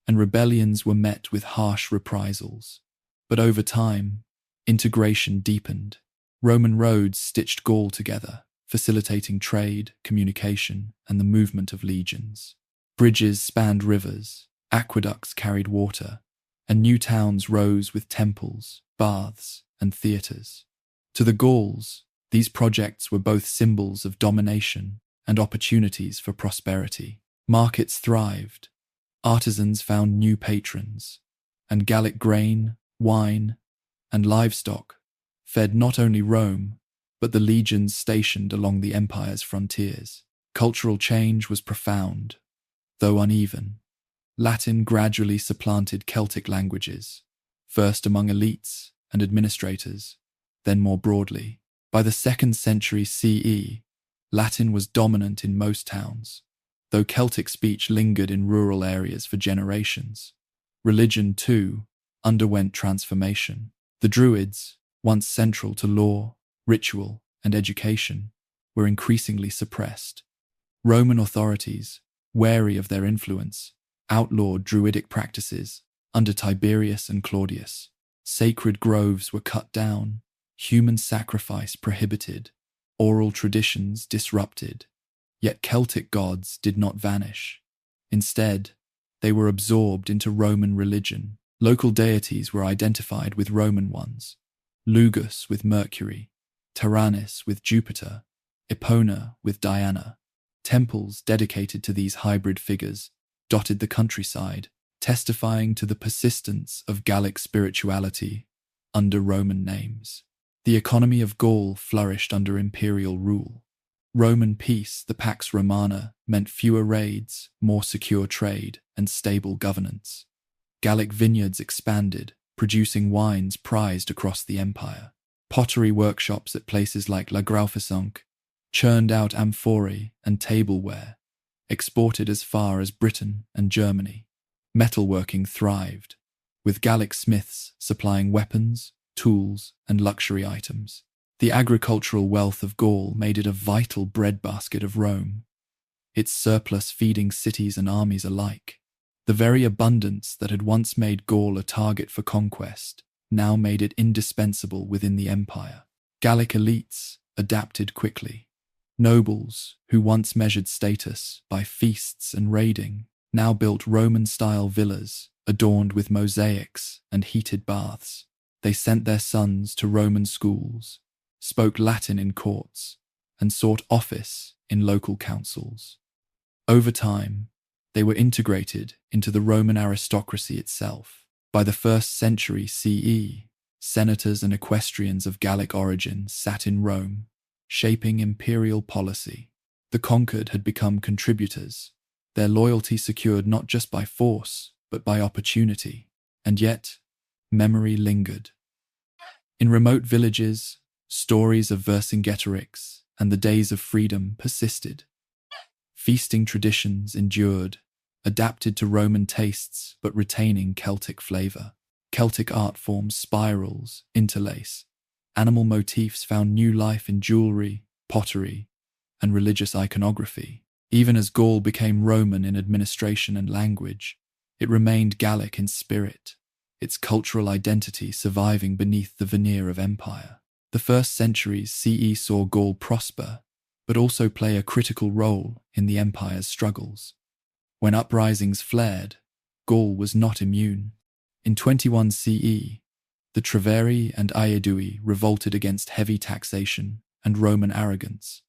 and rebellions were met with harsh reprisals. But over time, integration deepened. Roman roads stitched Gaul together, facilitating trade, communication, and the movement of legions. Bridges spanned rivers, aqueducts carried water, and new towns rose with temples, baths, and theatres. To the Gauls, these projects were both symbols of domination and opportunities for prosperity. Markets thrived, artisans found new patrons, and Gallic grain, wine, and livestock fed not only Rome, but the legions stationed along the empire's frontiers. Cultural change was profound, though uneven. Latin gradually supplanted Celtic languages, first among elites and administrators, then more broadly. By the 2nd century CE, Latin was dominant in most towns, though Celtic speech lingered in rural areas for generations. Religion, too, underwent transformation. The Druids, once central to law, ritual, and education, were increasingly suppressed. Roman authorities, wary of their influence, outlawed Druidic practices under Tiberius and Claudius. Sacred groves were cut down, human sacrifice prohibited, oral traditions disrupted. Yet Celtic gods did not vanish. Instead, they were absorbed into Roman religion. Local deities were identified with Roman ones, Lugus with Mercury, Taranis with Jupiter, Epona with Diana. Temples dedicated to these hybrid figures dotted the countryside, testifying to the persistence of Gallic spirituality under Roman names. The economy of Gaul flourished under imperial rule. Roman peace, the Pax Romana, meant fewer raids, more secure trade, and stable governance. Gallic vineyards expanded, producing wines prized across the empire. Pottery workshops at places like La Graufassonque churned out amphorae and tableware, exported as far as Britain and Germany. Metalworking thrived, with Gallic smiths supplying weapons, tools, and luxury items. The agricultural wealth of Gaul made it a vital breadbasket of Rome, its surplus feeding cities and armies alike. The very abundance that had once made Gaul a target for conquest now made it indispensable within the empire. Gallic elites adapted quickly. Nobles, who once measured status by feasts and raiding, now built Roman-style villas adorned with mosaics and heated baths. They sent their sons to Roman schools, spoke Latin in courts, and sought office in local councils. Over time, they were integrated into the Roman aristocracy itself. By the 1st century CE, senators and equestrians of Gallic origin sat in Rome, shaping imperial policy. The conquered had become contributors, their loyalty secured not just by force, but by opportunity. And yet, memory lingered. In remote villages, stories of Vercingetorix and the days of freedom persisted. Feasting traditions endured, adapted to Roman tastes but retaining Celtic flavor. Celtic art forms, spirals, interlace. Animal motifs found new life in jewelry, pottery, and religious iconography. Even as Gaul became Roman in administration and language, it remained Gallic in spirit, its cultural identity surviving beneath the veneer of empire. The 1st centuries CE saw Gaul prosper, but also play a critical role in the empire's struggles. When uprisings flared, Gaul was not immune. In 21 CE, the Treveri and Aedui revolted against heavy taxation and Roman arrogance,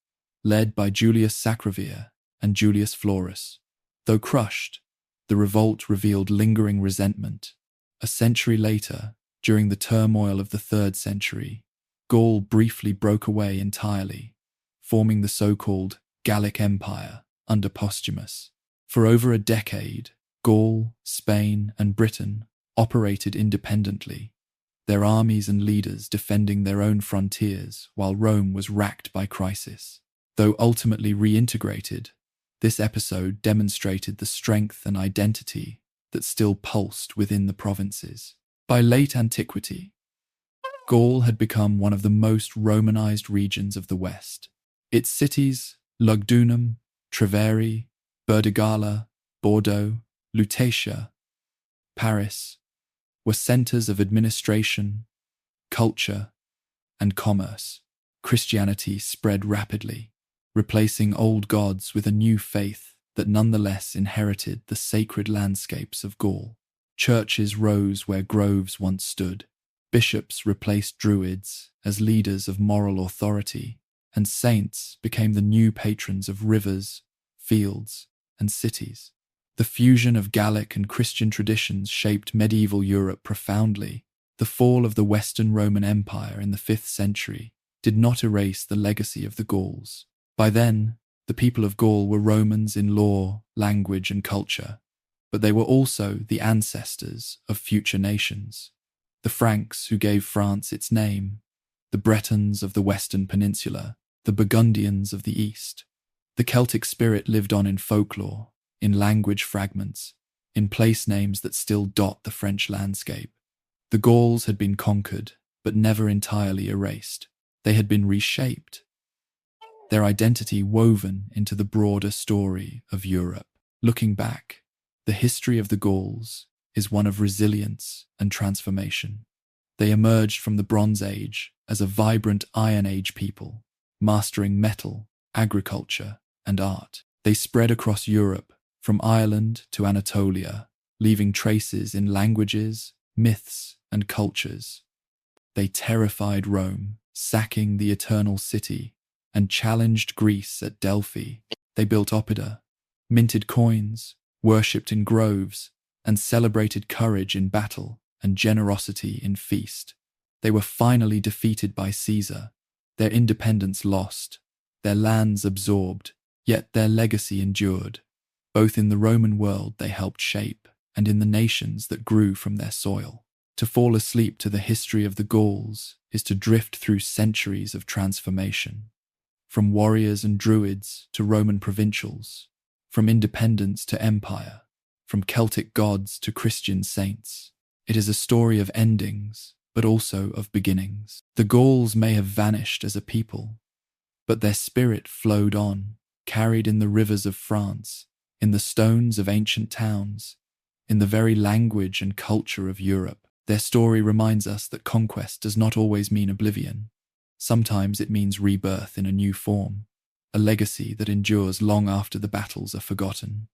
led by Julius Sacrovir and Julius Florus. Though crushed, the revolt revealed lingering resentment. A century later, during the turmoil of the 3rd century, Gaul briefly broke away entirely, forming the so-called Gallic Empire under Postumus. For over a decade, Gaul, Spain, and Britain operated independently, their armies and leaders defending their own frontiers while Rome was racked by crisis. Though ultimately reintegrated, this episode demonstrated the strength and identity that still pulsed within the provinces. By late antiquity, Gaul had become one of the most Romanized regions of the West. Its cities, Lugdunum, Treveri, Burdigala, Bordeaux, Lutetia, Paris, were centers of administration, culture, and commerce. Christianity spread rapidly, replacing old gods with a new faith that nonetheless inherited the sacred landscapes of Gaul. Churches rose where groves once stood. Bishops replaced druids as leaders of moral authority, and saints became the new patrons of rivers, fields, and cities. The fusion of Gallic and Christian traditions shaped medieval Europe profoundly. The fall of the Western Roman Empire in the 5th century did not erase the legacy of the Gauls. By then, the people of Gaul were Romans in law, language, and culture, but they were also the ancestors of future nations. The Franks, who gave France its name, the Bretons of the Western Peninsula, the Burgundians of the East. The Celtic spirit lived on in folklore, in language fragments, in place names that still dot the French landscape. The Gauls had been conquered, but never entirely erased. They had been reshaped, their identity woven into the broader story of Europe. Looking back, the history of the Gauls is one of resilience and transformation. They emerged from the Bronze Age as a vibrant Iron Age people, mastering metal, agriculture, and art. They spread across Europe, from Ireland to Anatolia, leaving traces in languages, myths, and cultures. They terrified Rome, sacking the Eternal City, and challenged Greece at Delphi. They built oppida, minted coins, worshipped in groves, and celebrated courage in battle and generosity in feast. They were finally defeated by Caesar, their independence lost, their lands absorbed, yet their legacy endured. Both in the Roman world they helped shape, and in the nations that grew from their soil. To fall asleep to the history of the Gauls is to drift through centuries of transformation. From warriors and druids to Roman provincials, from independence to empire, from Celtic gods to Christian saints. It is a story of endings, but also of beginnings. The Gauls may have vanished as a people, but their spirit flowed on, carried in the rivers of France, in the stones of ancient towns, in the very language and culture of Europe. Their story reminds us that conquest does not always mean oblivion. Sometimes it means rebirth in a new form, a legacy that endures long after the battles are forgotten.